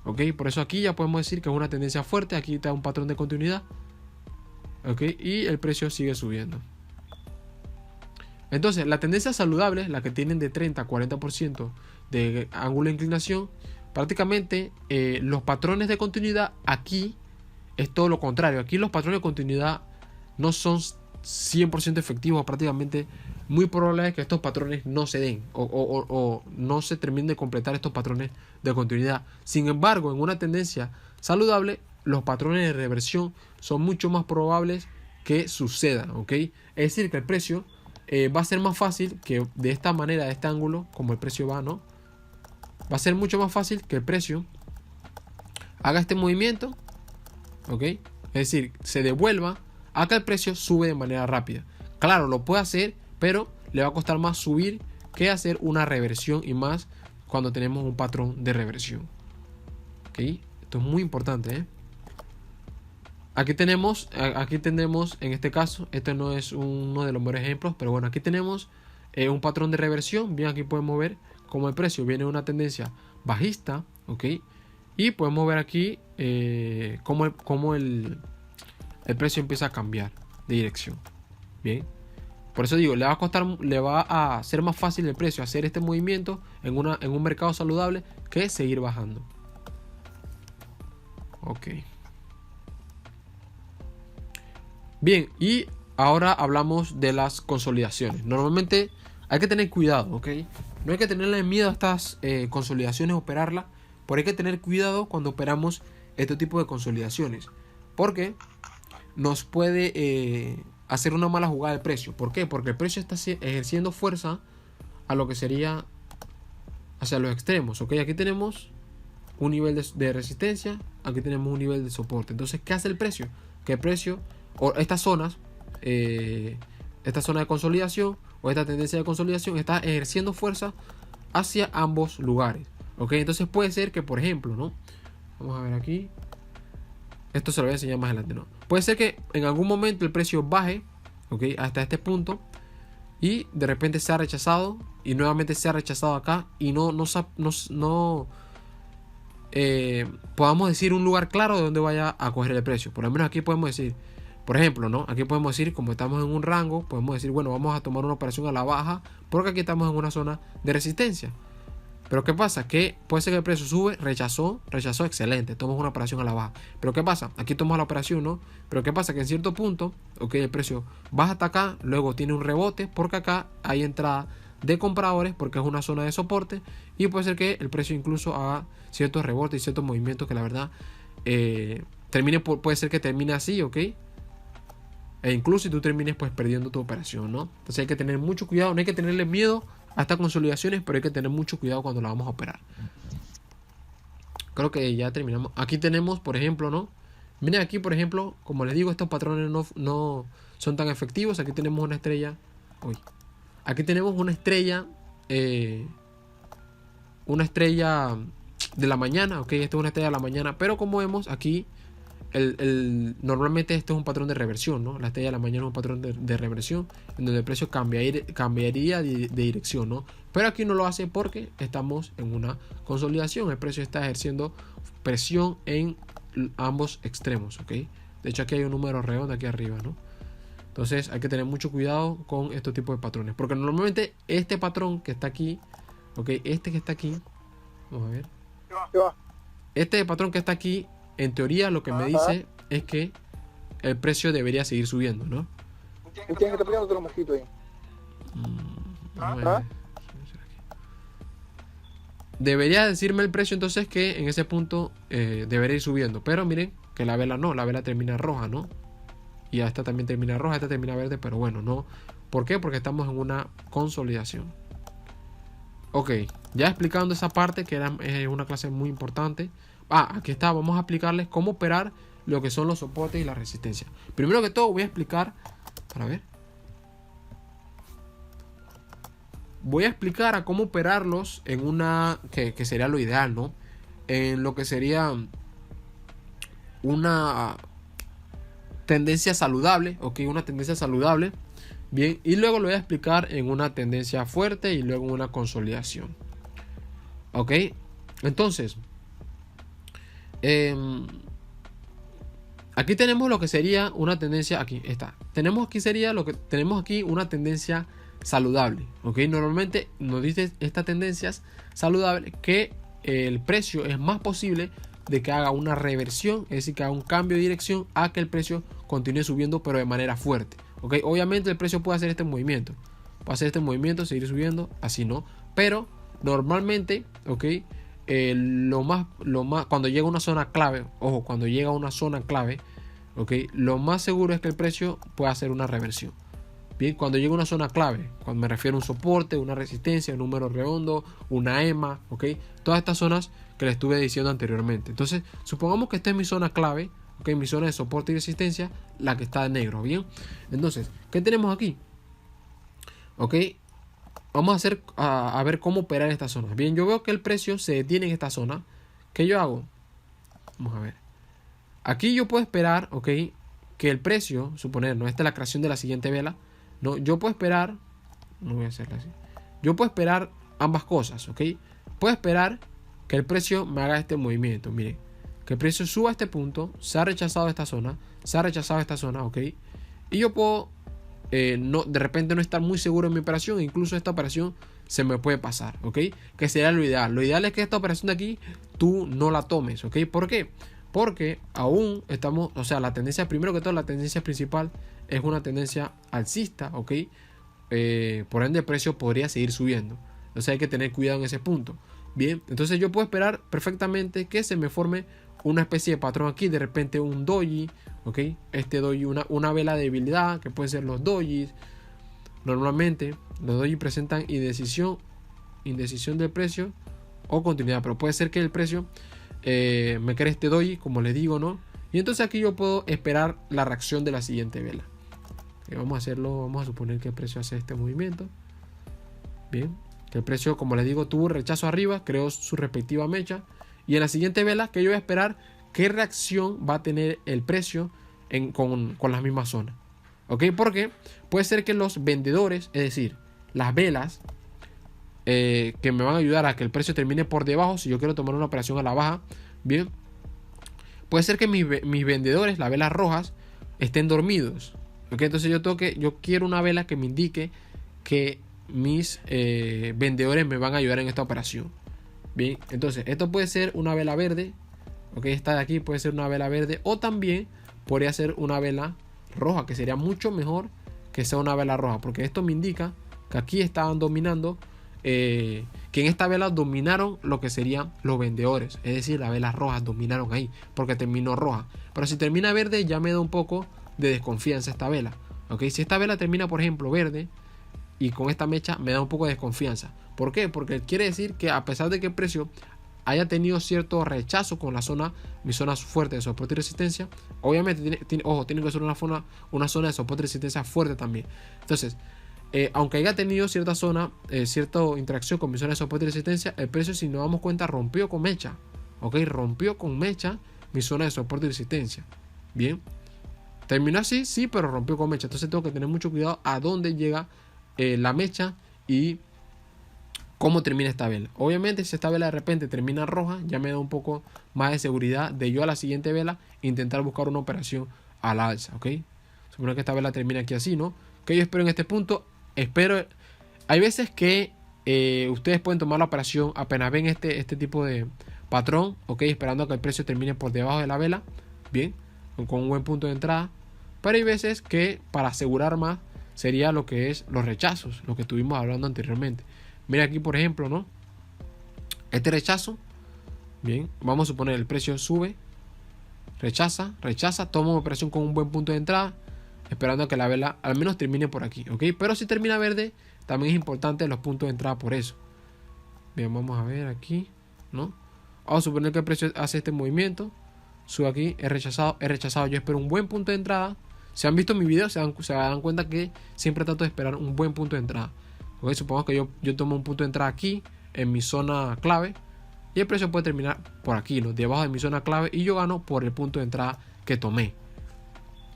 ¿ok? Por eso aquí ya podemos decir que es una tendencia fuerte. Aquí está un patrón de continuidad, ¿ok? Y el precio sigue subiendo. Entonces, la tendencia saludable, la que tienen de 30 a 40% de ángulo de inclinación, prácticamente los patrones de continuidad aquí es todo lo contrario. Aquí los patrones de continuidad no son 100% efectivos. Prácticamente muy probable es que estos patrones no se den o no se terminen de completar estos patrones de continuidad. Sin embargo, en una tendencia saludable, los patrones de reversión son mucho más probables que sucedan, ¿ok? Es decir, que el precio va a ser más fácil que de esta manera, de este ángulo, como el precio va, ¿no?, va a ser mucho más fácil que el precio haga este movimiento, ¿ok? Es decir, se devuelva a que el precio sube de manera rápida. Claro, lo puede hacer, pero le va a costar más subir que hacer una reversión, y más cuando tenemos un patrón de reversión. ¿Ok? Esto es muy importante, ¿eh? Aquí tenemos en este caso, este no es uno de los mejores ejemplos, pero bueno, aquí tenemos un patrón de reversión. Bien, aquí podemos ver cómo el precio viene de una tendencia bajista, ¿ok? Y podemos ver aquí cómo el precio empieza a cambiar de dirección. Bien, por eso digo, le va a ser más fácil el precio hacer este movimiento en un mercado saludable que seguir bajando. Ok. Bien, y ahora hablamos de las consolidaciones. Normalmente hay que tener cuidado, ¿ok? No hay que tenerle miedo a estas consolidaciones, operarlas, pero hay que tener cuidado cuando operamos este tipo de consolidaciones, porque nos puede hacer una mala jugada de precio. ¿Por qué? Porque el precio está ejerciendo fuerza a lo que sería hacia los extremos, ¿ok? Aquí tenemos un nivel de resistencia, aquí tenemos un nivel de soporte. Entonces, ¿qué hace el precio? Que el precio, o estas zonas, esta zona de consolidación o esta tendencia de consolidación está ejerciendo fuerza hacia ambos lugares, ¿ok? Entonces puede ser que, por ejemplo, ¿no? Vamos a ver aquí. Esto se lo voy a enseñar más adelante, ¿no? Puede ser que en algún momento el precio baje, ¿ok? Hasta este punto, y de repente se ha rechazado y nuevamente se ha rechazado acá y no podamos decir un lugar claro de donde vaya a coger el precio. Por lo menos aquí podemos decir, por ejemplo, ¿no? Aquí podemos decir, como estamos en un rango, podemos decir, bueno, vamos a tomar una operación a la baja porque aquí estamos en una zona de resistencia. Pero ¿qué pasa? Que puede ser que el precio sube, rechazó, excelente, tomamos una operación a la baja. Pero ¿qué pasa? Aquí tomamos la operación, ¿no? Pero ¿qué pasa? Que en cierto punto, ok, el precio baja hasta acá, luego tiene un rebote porque acá hay entrada de compradores porque es una zona de soporte y puede ser que el precio incluso haga ciertos rebotes y ciertos movimientos que la verdad puede ser que termine así, ¿ok? E incluso si tú termines pues perdiendo tu operación, ¿no? Entonces hay que tener mucho cuidado, no hay que tenerle miedo a estas consolidaciones, pero hay que tener mucho cuidado cuando la vamos a operar. Creo que ya terminamos. Aquí tenemos, por ejemplo, ¿no? Miren aquí, por ejemplo, como les digo, estos patrones no son tan efectivos. Aquí tenemos una estrella. Uy. Aquí tenemos una estrella. Una estrella de la mañana. Ok, esta es una estrella de la mañana. Pero como vemos aquí, normalmente esto es un patrón de reversión, ¿no? La estrella de la mañana es un patrón de reversión en donde el precio cambiaría de dirección, ¿no? Pero aquí no lo hace porque estamos en una consolidación. El precio está ejerciendo presión en ambos extremos, ¿ok? De hecho aquí hay un número redondo aquí arriba, ¿no? Entonces hay que tener mucho cuidado con estos tipos de patrones, porque normalmente este patrón que está aquí, ¿ok? Este que está aquí, vamos a ver, este patrón que está aquí, en teoría lo que me dice es que el precio debería seguir subiendo, ¿no? Tienes que estar pegando otro mosquito ahí. Debería decirme el precio entonces que en ese punto debería ir subiendo. Pero miren que la vela no, la vela termina roja, ¿no? Y esta también termina roja, esta termina verde, pero bueno, no. ¿Por qué? Porque estamos en una consolidación. Ok, ya explicando esa parte que era una clase muy importante. Aquí está, vamos a explicarles cómo operar lo que son los soportes y la resistencia. Primero que todo voy a explicar, para ver. Voy a explicar a cómo operarlos en una, que sería lo ideal, ¿no? En lo que sería una tendencia saludable, ok, una tendencia saludable. Bien, y luego lo voy a explicar en una tendencia fuerte y luego en una consolidación. Ok, entonces aquí tenemos lo que sería una tendencia. Aquí está. Tenemos aquí una tendencia saludable. Ok, normalmente nos dice estas tendencias saludables que el precio es más posible de que haga una reversión, es decir, que haga un cambio de dirección a que el precio continúe subiendo, pero de manera fuerte. Ok, obviamente el precio puede hacer este movimiento, seguir subiendo, así no, pero normalmente, ok. Lo más cuando llega a una zona clave, ojo, cuando llega a una zona clave, ok, lo más seguro es que el precio pueda hacer una reversión. Bien, cuando llega a una zona clave, cuando me refiero a un soporte, una resistencia, un número redondo, una EMA, ok, todas estas zonas que les estuve diciendo anteriormente. Entonces, supongamos que esta es mi zona clave, ok, mi zona de soporte y resistencia, la que está en negro, bien. Entonces, ¿qué tenemos aquí? Ok. Vamos a ver cómo operar esta zona. Bien, yo veo que el precio se detiene en esta zona. ¿Qué yo hago? Vamos a ver. Aquí yo puedo esperar, ok, que el precio, suponer, no, esta es la creación de la siguiente vela. No, yo puedo esperar, no voy a hacerla así. Yo puedo esperar ambas cosas, ok. Puedo esperar que el precio me haga este movimiento. Miren, que el precio suba a este punto, se ha rechazado esta zona, ok. Y yo puedo de repente no estar muy seguro en mi operación, incluso esta operación se me puede pasar, ok, que sería lo ideal. Lo ideal es que esta operación de aquí tú no la tomes, ok. ¿Por qué? Porque aún estamos, o sea, la tendencia, primero que todo, la tendencia principal es una tendencia alcista, ¿ok? Por ende, el precio podría seguir subiendo. Entonces hay que tener cuidado en ese punto. Bien, entonces yo puedo esperar perfectamente que se me forme una especie de patrón aquí, de repente un doji, ¿ok? Este doji, una vela de debilidad, que pueden ser los dojis. Normalmente los doji presentan indecisión del precio o continuidad, pero puede ser que el precio me cree este doji, como les digo, ¿no? Y entonces aquí yo puedo esperar la reacción de la siguiente vela. Vamos a hacerlo, vamos a suponer que el precio hace este movimiento. Bien, que el precio, como les digo, tuvo rechazo arriba, creó su respectiva mecha. Y en la siguiente vela, que yo voy a esperar qué reacción va a tener el precio con las mismas zonas. ¿Ok? Porque puede ser que los vendedores, es decir, las velas que me van a ayudar a que el precio termine por debajo, si yo quiero tomar una operación a la baja, bien, puede ser que mis vendedores, las velas rojas, estén dormidos. ¿Ok? Entonces yo quiero una vela que me indique que mis vendedores me van a ayudar en esta operación. Bien, entonces esto puede ser una vela verde. Ok, esta de aquí puede ser una vela verde, o también podría ser una vela roja, que sería mucho mejor que sea una vela roja, porque esto me indica que aquí estaban dominando, que en esta vela dominaron lo que serían los vendedores, es decir, las velas rojas dominaron ahí porque terminó roja. Pero si termina verde, ya me da un poco de desconfianza esta vela. Ok, si esta vela termina, por ejemplo, verde y con esta mecha, me da un poco de desconfianza. ¿Por qué? Porque quiere decir que a pesar de que el precio haya tenido cierto rechazo con la zona, mi zona fuerte de soporte y resistencia, obviamente tiene que ser una zona de soporte y resistencia fuerte también. Entonces, aunque haya tenido cierta zona, cierta interacción con mi zona de soporte y resistencia, el precio, si nos damos cuenta, rompió con mecha. Ok, rompió con mecha mi zona de soporte y resistencia. Bien, terminó así, sí, pero rompió con mecha. Entonces tengo que tener mucho cuidado a dónde llega la mecha y cómo termina esta vela. Obviamente, si esta vela de repente termina roja, ya me da un poco más de seguridad de yo a la siguiente vela intentar buscar una operación a la alza. Ok, supone que esta vela termina aquí así, ¿no? Que yo espero en este punto. Hay veces que ustedes pueden tomar la operación apenas ven este tipo de patrón, ok, esperando a que el precio termine por debajo de la vela, bien, con un buen punto de entrada. Pero hay veces que para asegurar más sería lo que es los rechazos, lo que estuvimos hablando anteriormente. Mira aquí, por ejemplo, ¿no? Este rechazo, bien, vamos a suponer el precio sube, rechaza, toma una operación con un buen punto de entrada, esperando a que la vela al menos termine por aquí, ok. Pero si termina verde, también es importante los puntos de entrada por eso. Bien, vamos a ver aquí, ¿no? Vamos a suponer que el precio hace este movimiento, sube aquí, es rechazado, yo espero un buen punto de entrada. Si han visto mi video, se dan cuenta que siempre trato de esperar un buen punto de entrada. Okay, supongamos que yo tomo un punto de entrada aquí, en mi zona clave, y el precio puede terminar por aquí, ¿no? Debajo de mi zona clave, y yo gano por el punto de entrada que tomé.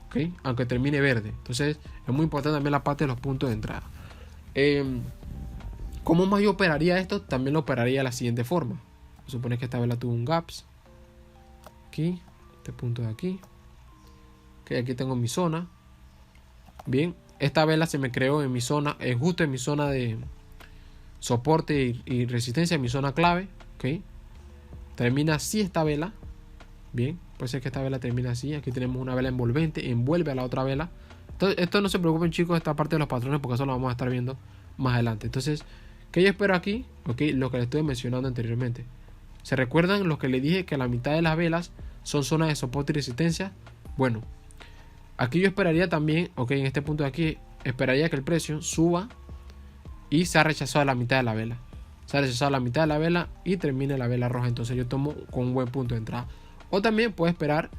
Okay, aunque termine verde. Entonces es muy importante también la parte de los puntos de entrada. ¿Cómo más yo operaría esto? También lo operaría de la siguiente forma. Supone que esta vela tuvo un gaps aquí, este punto de aquí, que aquí tengo mi zona. Bien, esta vela se me creó en mi zona, justo en mi zona de soporte y resistencia, en mi zona clave. Ok, termina así esta vela. Bien, puede ser que esta vela termine así. Aquí tenemos una vela envolvente, envuelve a la otra vela. Entonces, esto no se preocupen, chicos, esta parte de los patrones, porque eso lo vamos a estar viendo más adelante. Entonces, ¿qué yo espero aquí? Ok, lo que les estuve mencionando anteriormente. ¿Se recuerdan lo que les dije, que la mitad de las velas son zonas de soporte y resistencia? Bueno, aquí yo esperaría también, ok, en este punto de aquí, esperaría que el precio suba y se ha rechazado la mitad de la vela. Se ha rechazado la mitad de la vela y termine la vela roja. Entonces yo tomo con un buen punto de entrada. O también puedo esperar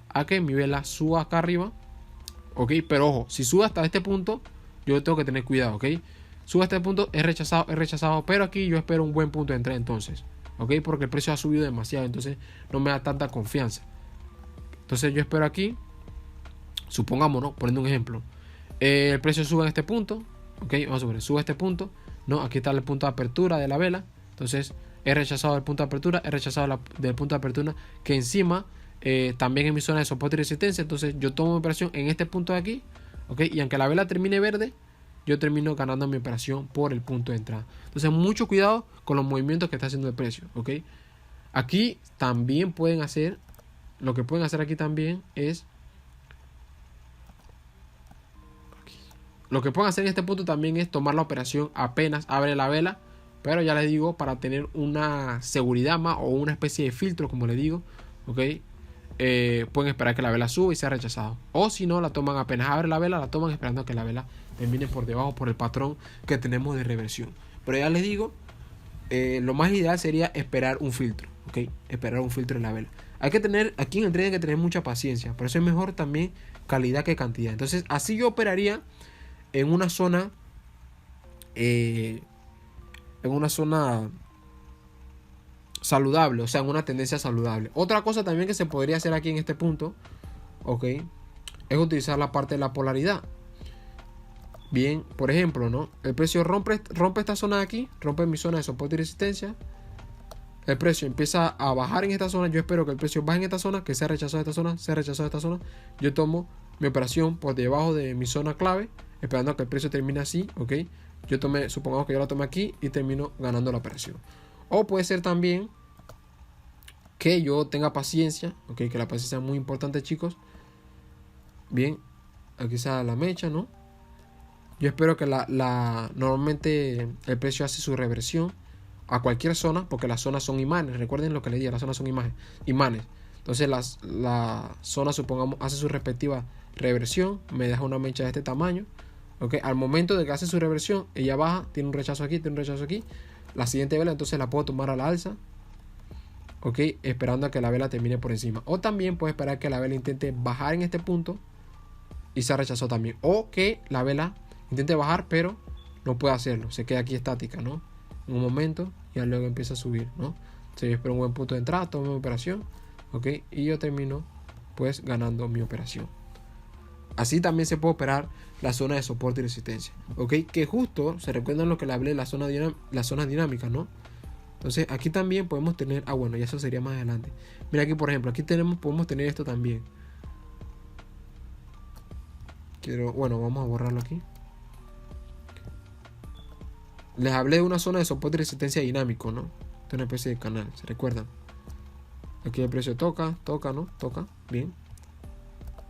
a que mi vela suba acá arriba. Ok, pero ojo, si sube hasta este punto, yo tengo que tener cuidado, ok. Sube hasta este punto, es rechazado, pero aquí yo espero un buen punto de entrada entonces. Ok, porque el precio ha subido demasiado, entonces no me da tanta confianza. Entonces yo espero aquí, supongamos, ¿no? Poniendo un ejemplo, el precio sube en este punto, ok, vamos a ver, sube a este punto, ¿no? Aquí está el punto de apertura de la vela, entonces he rechazado el punto de apertura, he rechazado del punto de apertura, que encima también en mi zona de soporte y resistencia. Entonces yo tomo mi operación en este punto de aquí, ok, y aunque la vela termine verde, yo termino ganando mi operación por el punto de entrada. Entonces mucho cuidado con los movimientos que está haciendo el precio, ok. Aquí también pueden hacer lo que pueden hacer aquí también es... Lo que pueden hacer en este punto también es tomar la operación apenas abre la vela. Pero ya les digo, para tener una seguridad más o una especie de filtro, como les digo, ¿ok? Pueden esperar que la vela suba y sea rechazado. O si no, la toman apenas abre la vela, la toman esperando a que la vela termine por debajo por el patrón que tenemos de reversión. Pero ya les digo, lo más ideal sería esperar un filtro, ¿ok? Esperar un filtro en la vela. Hay que tener, aquí en el trading hay que tener mucha paciencia. Por eso es mejor también calidad que cantidad. Entonces, así yo operaría en una zona... en una zona saludable, o sea, en una tendencia saludable. Otra cosa también que se podría hacer aquí en este punto, ok, es utilizar la parte de la polaridad. Bien, por ejemplo, ¿no? El precio rompe esta zona de aquí, rompe mi zona de soporte y resistencia. El precio empieza a bajar en esta zona. Yo espero que el precio baje en esta zona, que sea rechazado esta zona, sea rechazado esta zona. Yo tomo mi operación por debajo de mi zona clave, esperando a que el precio termine así, ok. Yo tomé, supongamos que yo la tomé aquí y termino ganando la operación. O puede ser también que yo tenga paciencia, ok, que la paciencia es muy importante, chicos. Bien, aquí está la mecha, ¿no? Yo espero que normalmente el precio hace su reversión a cualquier zona, porque las zonas son imanes. Recuerden lo que les dije, las zonas son imanes. Entonces la zona, supongamos, hace su respectiva reversión, me deja una mecha de este tamaño. Okay. Al momento de que hace su reversión, ella baja, tiene un rechazo aquí, tiene un rechazo aquí. La siguiente vela entonces la puedo tomar a la alza, ok, esperando a que la vela termine por encima. O también puedo esperar que la vela intente bajar en este punto y se rechazó también. O que la vela intente bajar pero no puede hacerlo, se queda aquí estática, ¿no? En un momento y luego empieza a subir, ¿no? Entonces yo espero un buen punto de entrada, tomo mi operación, ok, y yo termino pues ganando mi operación. Así también se puede operar la zona de soporte y resistencia, ok, que justo se recuerdan lo que le hablé de las zonas dinámicas, ¿no? Entonces aquí también podemos tener, bueno, ya eso sería más adelante. Mira aquí, por ejemplo, aquí podemos tener esto también. Bueno, vamos a borrarlo aquí. Les hablé de una zona de soporte y resistencia dinámico, ¿no? Esta es una especie de canal, ¿se recuerdan? Aquí el precio toca, ¿no? Toca, bien.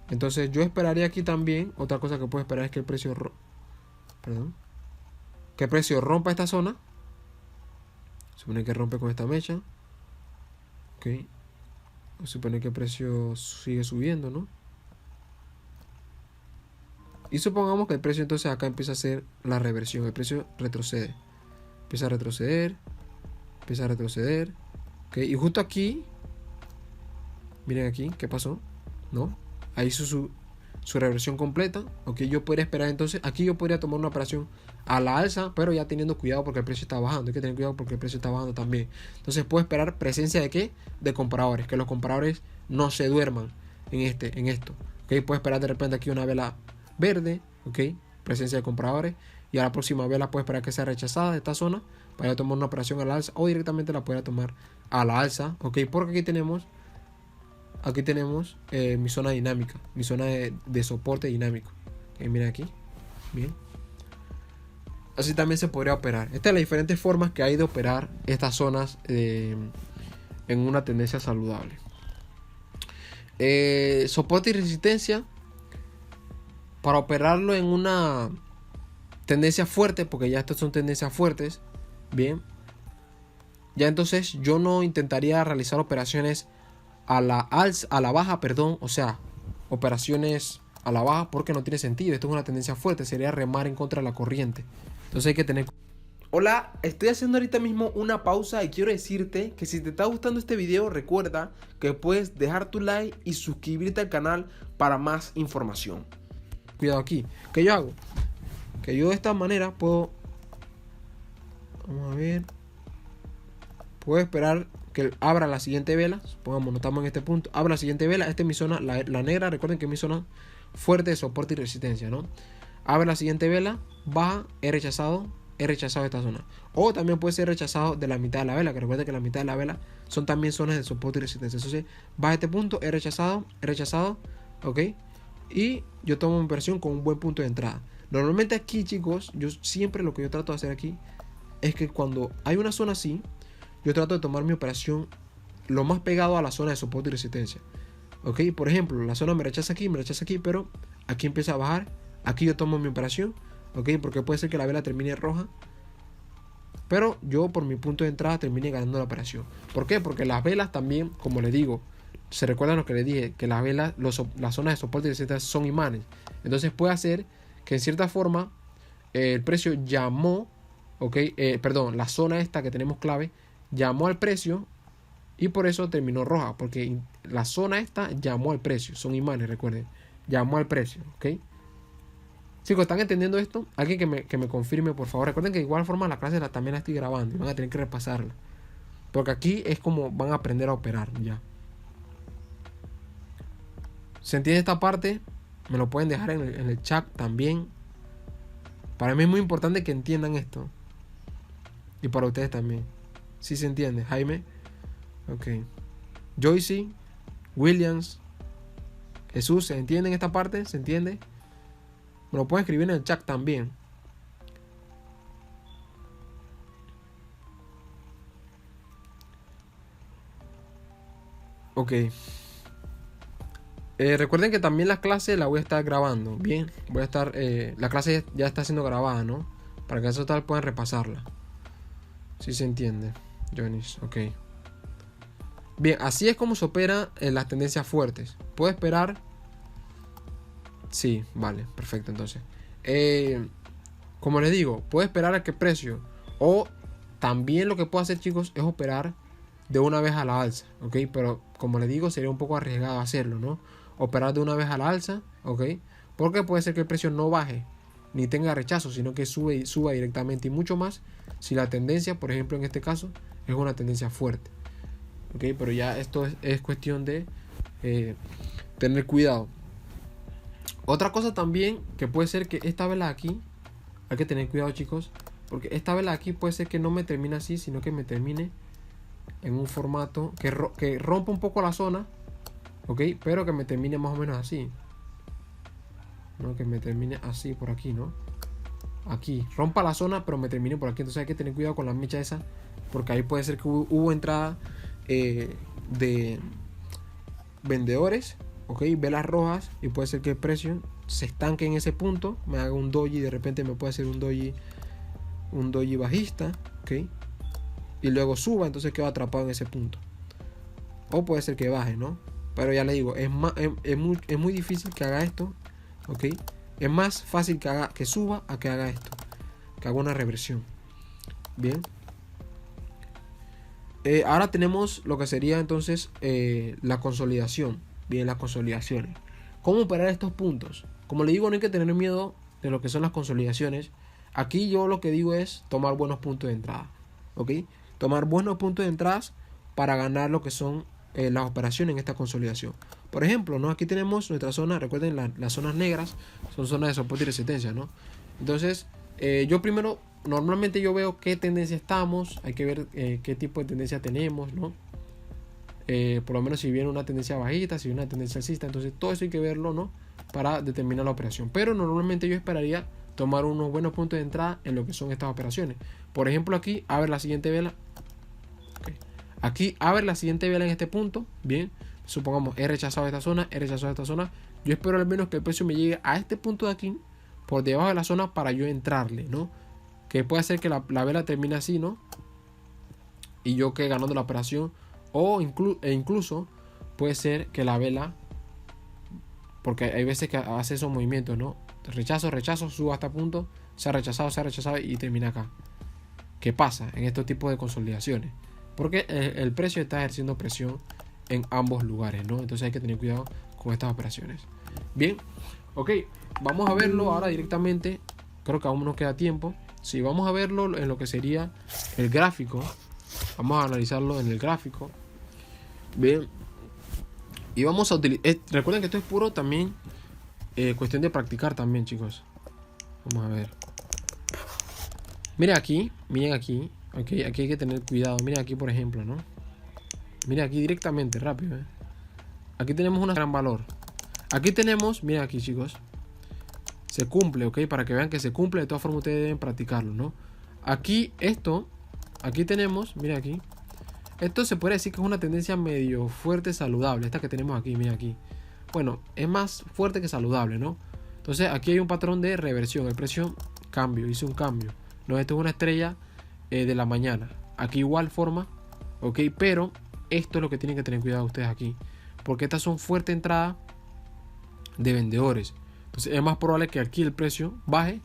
Entonces yo esperaría aquí también, otra cosa que puedo esperar es que el precio rompa esta zona. Supone que rompe con esta mecha. Ok. Supone que el precio sigue subiendo, ¿no? Y supongamos que el precio entonces acá empieza a hacer la reversión. El precio retrocede. Empieza a retroceder. Empieza a retroceder. Ok. Y justo aquí. Miren aquí. ¿Qué pasó? ¿No? Ahí hizo su reversión completa. Ok. Yo podría esperar entonces. Aquí yo podría tomar una operación a la alza, pero ya teniendo cuidado porque el precio está bajando. Hay que tener cuidado porque el precio está bajando también. Entonces puedo esperar presencia de ¿qué? De compradores. Que los compradores no se duerman en esto. Ok. Puedo esperar de repente aquí una vela verde. Ok. Presencia de compradores. Y a la próxima vela puedo esperar que sea rechazada de esta zona para tomar una operación a la alza. O directamente la pueda tomar a la alza. Ok. Porque aquí tenemos mi zona dinámica. Mi zona de soporte dinámico. Okay, miren aquí. Bien. Así también se podría operar. Estas son las diferentes formas que hay de operar estas zonas en una tendencia saludable. Soporte y resistencia. Para operarlo en una tendencia fuerte, porque ya estas son tendencias fuertes. Bien. Ya entonces yo no intentaría realizar operaciones a la baja, perdón. O sea, operaciones a la baja porque no tiene sentido. Esto es una tendencia fuerte. Sería remar en contra de la corriente. Entonces hay que tener... Hola, estoy haciendo ahorita mismo una pausa y quiero decirte que si te está gustando este video, recuerda que puedes dejar tu like y suscribirte al canal para más información. Cuidado aquí. ¿Qué yo hago? Que yo de esta manera puedo... Vamos a ver. Puedo esperar que abra la siguiente vela. Supongamos, no estamos en este punto. Abra la siguiente vela. Esta es mi zona, la negra. Recuerden que es mi zona fuerte de soporte y resistencia, ¿no? Abre la siguiente vela, baja, he rechazado esta zona. O también puede ser rechazado de la mitad de la vela, que recuerden que la mitad de la vela son también zonas de soporte y resistencia. Entonces, baja este punto, he rechazado, ok. Y yo tomo mi operación con un buen punto de entrada. Normalmente aquí, chicos, lo que yo trato de hacer aquí es que cuando hay una zona así, yo trato de tomar mi operación lo más pegado a la zona de soporte y resistencia. Ok, por ejemplo, la zona me rechaza aquí, pero aquí empieza a bajar. Aquí yo tomo mi operación. Ok, porque puede ser que la vela termine roja, pero yo por mi punto de entrada termine ganando la operación. ¿Por qué? Porque las velas también, como les digo, se recuerdan lo que les dije, que las velas, las zonas de soporte y resistencia son imanes. Entonces puede hacer que en cierta forma el precio llamó, ok, perdón, la zona esta que tenemos clave, llamó al precio y por eso terminó roja, porque la zona esta llamó al precio, son imanes, recuerden, llamó al precio, ok. Chicos, ¿están entendiendo esto? Alguien que me confirme, por favor. Recuerden que de igual forma la clase también la estoy grabando y van a tener que repasarla. Porque aquí es como van a aprender a operar ya. ¿Se entiende esta parte? Me lo pueden dejar en el chat también. Para mí es muy importante que entiendan esto. Y para ustedes también. ¿Sí se entiende, Jaime? Ok. Joyce, Williams, Jesús, ¿se entienden esta parte? ¿Se entiende? Me lo pueden escribir en el chat también. Ok. Recuerden que también las clases las voy a estar grabando. Bien, voy a estar. La clase ya está siendo grabada, ¿no? Para que eso tal puedan repasarla. Si se entiende, Jonis. Ok. Bien, así es como se opera las tendencias fuertes. ¿Puedo esperar? Sí, vale, perfecto. Entonces, como les digo, puedo esperar a qué precio. O también lo que puedo hacer, chicos, es operar de una vez a la alza, ¿ok? Pero como les digo, sería un poco arriesgado hacerlo, ¿no? Operar de una vez a la alza, ¿ok? Porque puede ser que el precio no baje ni tenga rechazo, sino que suba directamente, y mucho más si la tendencia, por ejemplo, en este caso, es una tendencia fuerte, ¿ok? Pero ya esto es cuestión de tener cuidado. Otra cosa también que puede ser que esta vela aquí, hay que tener cuidado, chicos, porque esta vela aquí puede ser que no me termine así, sino que me termine en un formato que rompa un poco la zona, ok, pero que me termine más o menos así, ¿no? Que me termine así por aquí, ¿no? Aquí, rompa la zona, pero me termine por aquí. Entonces hay que tener cuidado con la mecha esa, porque ahí puede ser que hubo entrada de vendedores, ok, velas rojas, y puede ser que el precio se estanque en ese punto, me haga un doji, de repente me puede hacer un doji bajista, ok, y luego suba, entonces quedo atrapado en ese punto. O puede ser que baje, ¿no? Pero ya le digo, es muy difícil que haga esto, ok. Es más fácil que suba a que haga esto, que haga una reversión. Bien. Ahora tenemos lo que sería entonces la consolidación. Bien, las consolidaciones. ¿Cómo operar estos puntos? Como le digo, no hay que tener miedo de lo que son las consolidaciones. Aquí yo lo que digo es tomar buenos puntos de entrada, ¿ok? Tomar buenos puntos de entrada para ganar lo que son las operaciones en esta consolidación. Por ejemplo, ¿no? Aquí tenemos nuestra zona. Recuerden, las zonas negras son zonas de soporte y resistencia, ¿no? Entonces, yo primero, normalmente yo veo qué tendencia estamos. Hay que ver qué tipo de tendencia tenemos, ¿no? Por lo menos si viene una tendencia bajista, si viene una tendencia alcista. Entonces todo eso hay que verlo, ¿no? Para determinar la operación. Pero normalmente yo esperaría tomar unos buenos puntos de entrada en lo que son estas operaciones. Por ejemplo, aquí a ver la siguiente vela. Okay. Aquí a ver la siguiente vela en este punto. Bien, supongamos he rechazado esta zona, he rechazado esta zona. Yo espero al menos que el precio me llegue a este punto de aquí, por debajo de la zona, para yo entrarle, ¿no? Que puede ser que la vela termine así, ¿no? Y yo quede ganando la operación. O incluso puede ser que la vela, porque hay veces que hace esos movimientos, ¿no? Rechazo, suba hasta punto, se ha rechazado y termina acá. ¿Qué pasa en estos tipos de consolidaciones? Porque el precio está ejerciendo presión en ambos lugares, ¿no? Entonces hay que tener cuidado con estas operaciones. Bien, ok, vamos a verlo ahora directamente. Creo que aún nos queda tiempo. Si vamos a verlo en lo que sería el gráfico, vamos a analizarlo en el gráfico. Bien, y vamos a utilizar, recuerden que esto es puro también cuestión de practicar también, chicos. Vamos a ver. Miren aquí, okay, aquí hay que tener cuidado. Miren aquí, por ejemplo, ¿no? Miren aquí directamente, rápido, Aquí tenemos un gran valor. Aquí tenemos, miren aquí, chicos, se cumple, ok, para que vean que se cumple. De todas formas ustedes deben practicarlo, ¿no? Aquí tenemos, miren aquí, Esto se puede decir que es una tendencia medio fuerte, saludable. Esta que tenemos aquí, mira aquí. Bueno, es más fuerte que saludable, ¿no? Entonces aquí hay un patrón de reversión. El precio cambio, hice un cambio. No, esto es una estrella de la mañana. Aquí igual forma, ok, pero esto es lo que tienen que tener cuidado ustedes aquí. Porque estas son fuertes entradas de vendedores. Entonces es más probable que aquí el precio baje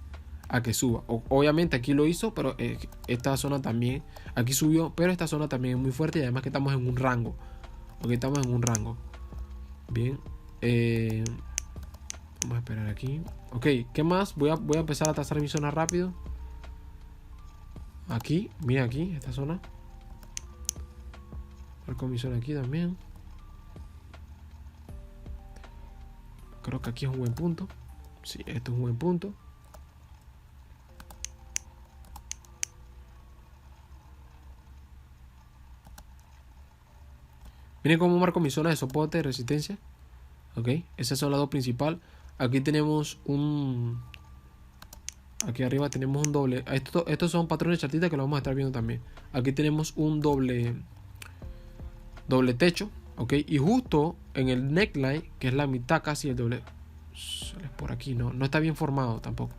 a que suba. Obviamente aquí lo hizo, pero esta zona también, aquí subió, pero esta zona también es muy fuerte y además que estamos en un rango. Ok, estamos en un rango. Bien. Vamos a esperar aquí. Ok, ¿qué más? Voy a empezar a trazar mi zona rápido. Aquí, mira aquí, esta zona. Marco mi zona aquí también. Creo que aquí es un buen punto. Sí, esto es un buen punto. Miren cómo marco mi zona de soporte y resistencia. Ok, esas son las dos principales. Aquí tenemos un... Aquí arriba tenemos un doble. Estos son patrones chartistas que lo vamos a estar viendo también. Aquí tenemos un doble techo. Ok, y justo en el neckline, que es la mitad casi el doble... Por aquí no está bien formado tampoco.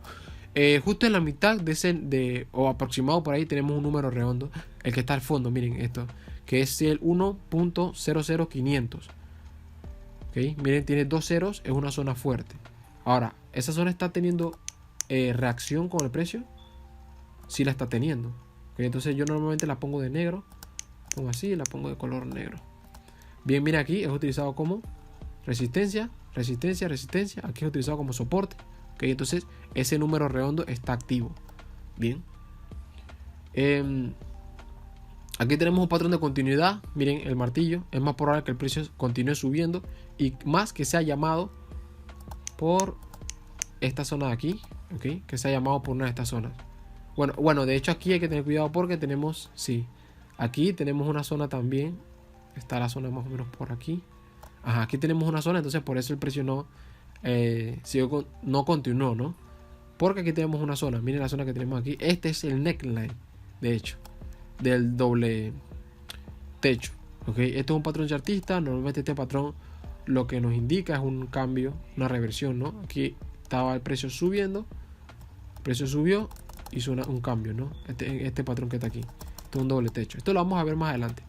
Justo en la mitad de ese, o aproximado por ahí, tenemos un número redondo. El que está al fondo, miren esto, que es el 1.00500. Ok, miren, tiene dos ceros, es una zona fuerte. Ahora, esa zona está teniendo reacción con el precio. Sí la está teniendo. Okay, entonces yo normalmente la pongo de negro. Pongo así, la pongo de color negro. Bien, mira aquí, es utilizado como resistencia, resistencia, resistencia. Aquí es utilizado como soporte. Ok, entonces ese número redondo está activo. Bien. Aquí tenemos un patrón de continuidad. Miren el martillo. Es más probable que el precio continúe subiendo. Y más que sea llamado por esta zona de aquí. Ok, que sea llamado por una de estas zonas. Bueno, de hecho aquí hay que tener cuidado porque tenemos, sí, aquí tenemos una zona también. Está la zona más o menos por aquí. Ajá, aquí tenemos una zona, entonces por eso el precio no continuó, ¿no? Porque aquí tenemos una zona. Miren la zona que tenemos aquí. Este es el neckline, de hecho, del doble techo. Ok, esto es un patrón chartista. Normalmente este patrón lo que nos indica es un cambio, una reversión, ¿no? Aquí estaba el precio subiendo. El precio subió, hizo un cambio, ¿no? Este patrón que está aquí. Esto es un doble techo. Esto lo vamos a ver más adelante.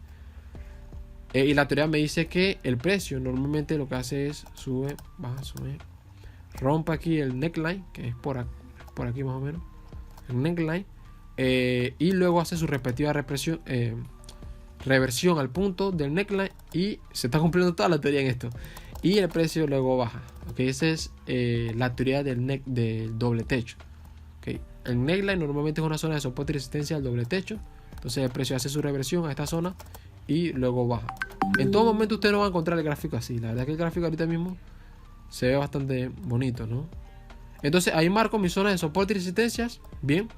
Y la teoría me dice que el precio normalmente lo que hace es sube, baja, sube, rompe aquí el neckline, que es por aquí más o menos, el neckline, y luego hace su respectiva reversión al punto del neckline y se está cumpliendo toda la teoría en esto. Y el precio luego baja. Okay, esa es la teoría del doble techo. Okay. El neckline normalmente es una zona de soporte y resistencia al doble techo. Entonces el precio hace su reversión a esta zona y luego baja. En todo momento usted no va a encontrar el gráfico así. La verdad es que el gráfico ahorita mismo se ve bastante bonito, ¿no? Entonces ahí marco mi zona de soporte y resistencias. Bien.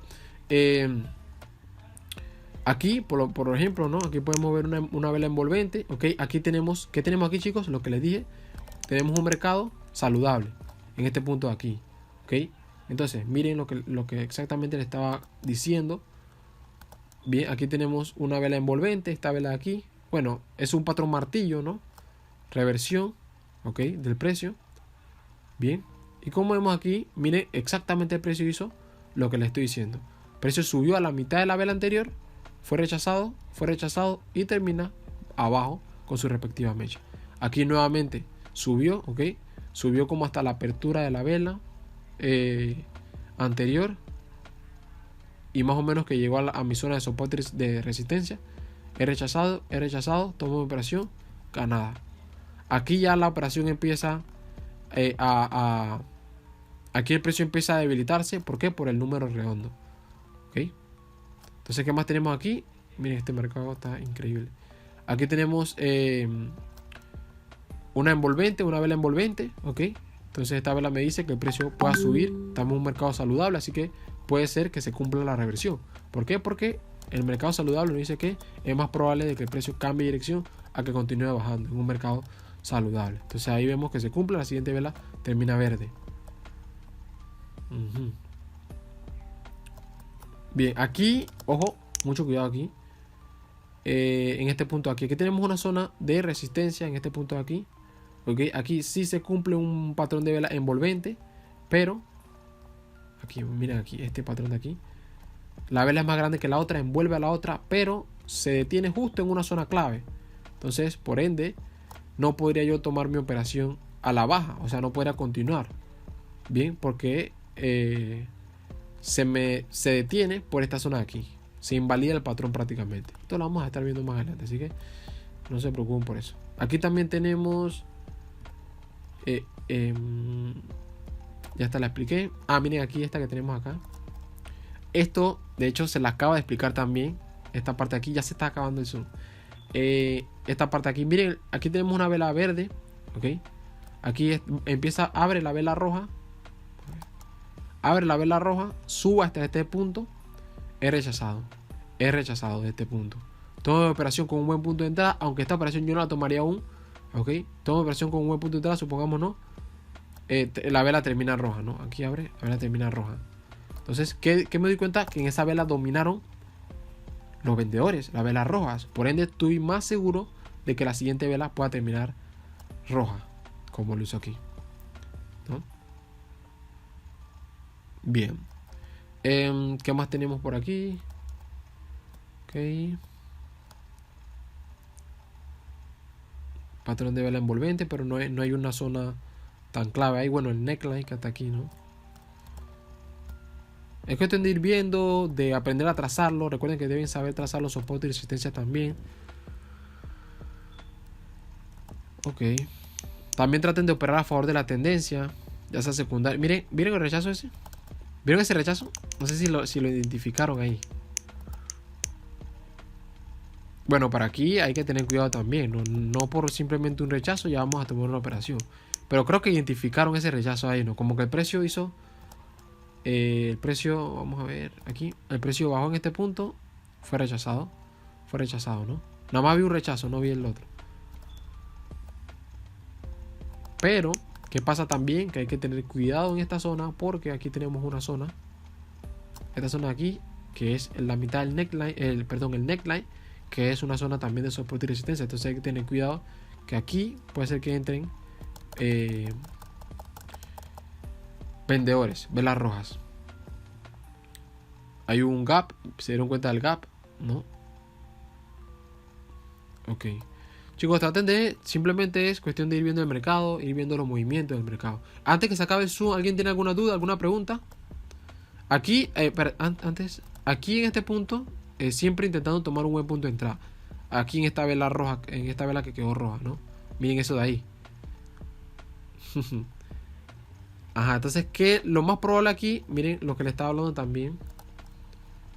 Aquí, por ejemplo, ¿no? Aquí podemos ver una vela envolvente. Ok, aquí tenemos, ¿qué tenemos aquí, chicos? Lo que les dije. Tenemos un mercado saludable en este punto de aquí. Ok, entonces miren lo que exactamente le estaba diciendo. Bien, aquí tenemos una vela envolvente. Esta vela de aquí, bueno, es un patrón martillo, ¿no? Reversión, ok, del precio. Bien, y como vemos aquí, miren exactamente el precio hizo lo que le estoy diciendo. El precio subió a la mitad de la vela anterior, fue rechazado y termina abajo con su respectiva mecha. Aquí nuevamente subió, ok, subió como hasta la apertura de la vela anterior y más o menos que llegó a mi zona de soporte de resistencia. He rechazado, tomo mi operación, ganada. Aquí ya la operación empieza aquí el precio empieza a debilitarse. ¿Por qué? Por el número redondo. ¿Ok? Entonces, ¿qué más tenemos aquí? Miren, este mercado está increíble. Aquí tenemos una vela envolvente. ¿Ok? Entonces esta vela me dice que el precio pueda subir. Estamos en un mercado saludable, así que puede ser que se cumpla la reversión. ¿Por qué? Porque el mercado saludable nos dice que es más probable de que el precio cambie de dirección a que continúe bajando en un mercado saludable. Entonces ahí vemos que se cumple. La siguiente vela termina verde. Bien, aquí, ojo, mucho cuidado aquí. en este punto aquí. Aquí tenemos una zona de resistencia en este punto de aquí. ¿Okay? Aquí sí se cumple un patrón de vela envolvente, pero aquí, miren aquí, este patrón de aquí. La vela es más grande que la otra, envuelve a la otra, pero se detiene justo en una zona clave. Entonces, por ende, no podría yo tomar mi operación a la baja, o sea, no podría continuar. Bien, porque se detiene por esta zona de aquí. Se invalida el patrón prácticamente. Esto lo vamos a estar viendo más adelante, así que no se preocupen por eso. Aquí también tenemos ya está, la expliqué. Miren aquí esta que tenemos acá. Esto de hecho se la acaba de explicar también. Esta parte de aquí ya se está acabando el zoom. Esta parte de aquí, miren, aquí tenemos una vela verde, ok. Aquí abre la vela roja. Abre la vela roja, suba hasta este punto. Es rechazado de este punto. Toda operación con un buen punto de entrada, aunque esta operación yo no la tomaría aún. Ok, toda operación con un buen punto de entrada, supongamos, ¿no? La vela termina roja, ¿no? Aquí abre, la vela termina roja. Entonces, ¿qué me doy cuenta? Que en esa vela dominaron los vendedores, las velas rojas. Por ende, estoy más seguro de que la siguiente vela pueda terminar roja, como lo hizo aquí, ¿no? Bien. ¿Qué más tenemos por aquí? Ok. Patrón de vela envolvente, pero no hay una zona tan clave. Ahí, bueno, el neckline que está aquí, ¿no? Es cuestión de ir viendo, de aprender a trazarlo. Recuerden que deben saber trazar los soportes y resistencias también. Ok. También traten de operar a favor de la tendencia, ya sea secundaria. Miren el rechazo ese. ¿Vieron ese rechazo? No sé si lo identificaron ahí. Bueno, para aquí hay que tener cuidado también. No por simplemente un rechazo ya vamos a tomar una operación. Pero creo que identificaron ese rechazo ahí, ¿no? Como que el precio hizo... el precio, vamos a ver aquí. El precio bajó en este punto. Fue rechazado, ¿no? Nada más vi un rechazo, no vi el otro. Pero, ¿qué pasa también? Que hay que tener cuidado en esta zona, porque aquí tenemos una zona. Esta zona de aquí, que es en la mitad del neckline, el neckline, que es una zona también de soporte y resistencia. Entonces hay que tener cuidado que aquí puede ser que entren vendedores, velas rojas. Hay un gap, se dieron cuenta del gap, ¿no? Ok. Chicos, traten de, simplemente es cuestión de ir viendo el mercado, ir viendo los movimientos del mercado. Antes que se acabe el zoom, ¿alguien tiene alguna duda, alguna pregunta? Aquí, aquí en este punto, siempre intentando tomar un buen punto de entrada. Aquí en esta vela roja, en esta vela que quedó roja, ¿no? Miren eso de ahí. Ajá, entonces, ¿qué? Lo más probable aquí, miren lo que le estaba hablando también.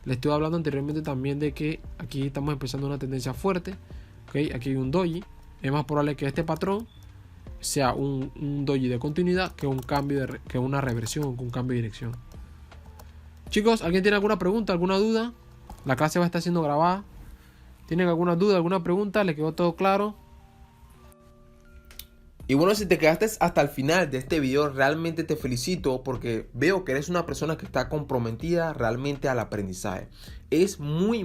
Le estuve hablando anteriormente también de que aquí estamos empezando una tendencia fuerte. Okay, aquí hay un doji. Es más probable que este patrón sea un doji de continuidad que un cambio que una reversión, que un cambio de dirección. Chicos, ¿alguien tiene alguna pregunta, alguna duda? La clase va a estar siendo grabada. ¿Tienen alguna duda, alguna pregunta? ¿Le quedó todo claro? Y bueno, si te quedaste hasta el final de este video, realmente te felicito porque veo que eres una persona que está comprometida realmente al aprendizaje. Es muy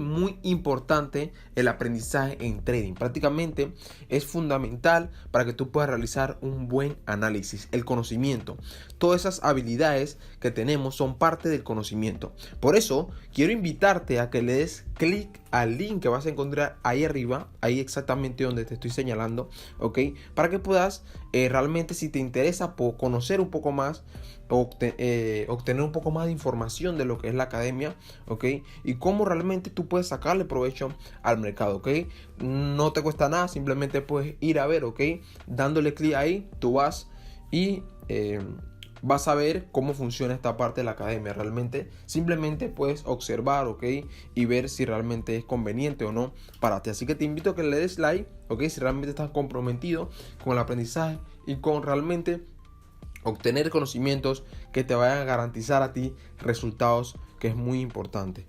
importante el aprendizaje en trading. Prácticamente es fundamental para que tú puedas realizar un buen análisis. El conocimiento. Todas esas habilidades que tenemos son parte del conocimiento. Por eso quiero invitarte a que le des clic al link que vas a encontrar ahí arriba. Ahí exactamente donde te estoy señalando. ¿Ok? Para que puedas realmente, si te interesa conocer un poco más, obtener un poco más de información de lo que es la academia, ¿ok? Y cómo realmente tú puedes sacarle provecho al mercado, ¿ok? No te cuesta nada, simplemente puedes ir a ver, ¿ok? Dándole clic ahí, tú vas y vas a ver cómo funciona esta parte de la academia. Realmente simplemente puedes observar, ¿ok? Y ver si realmente es conveniente o no para ti. Así que te invito a que le des like, ¿ok? Si realmente estás comprometido con el aprendizaje y con realmente obtener conocimientos que te vayan a garantizar a ti resultados, que es muy importante.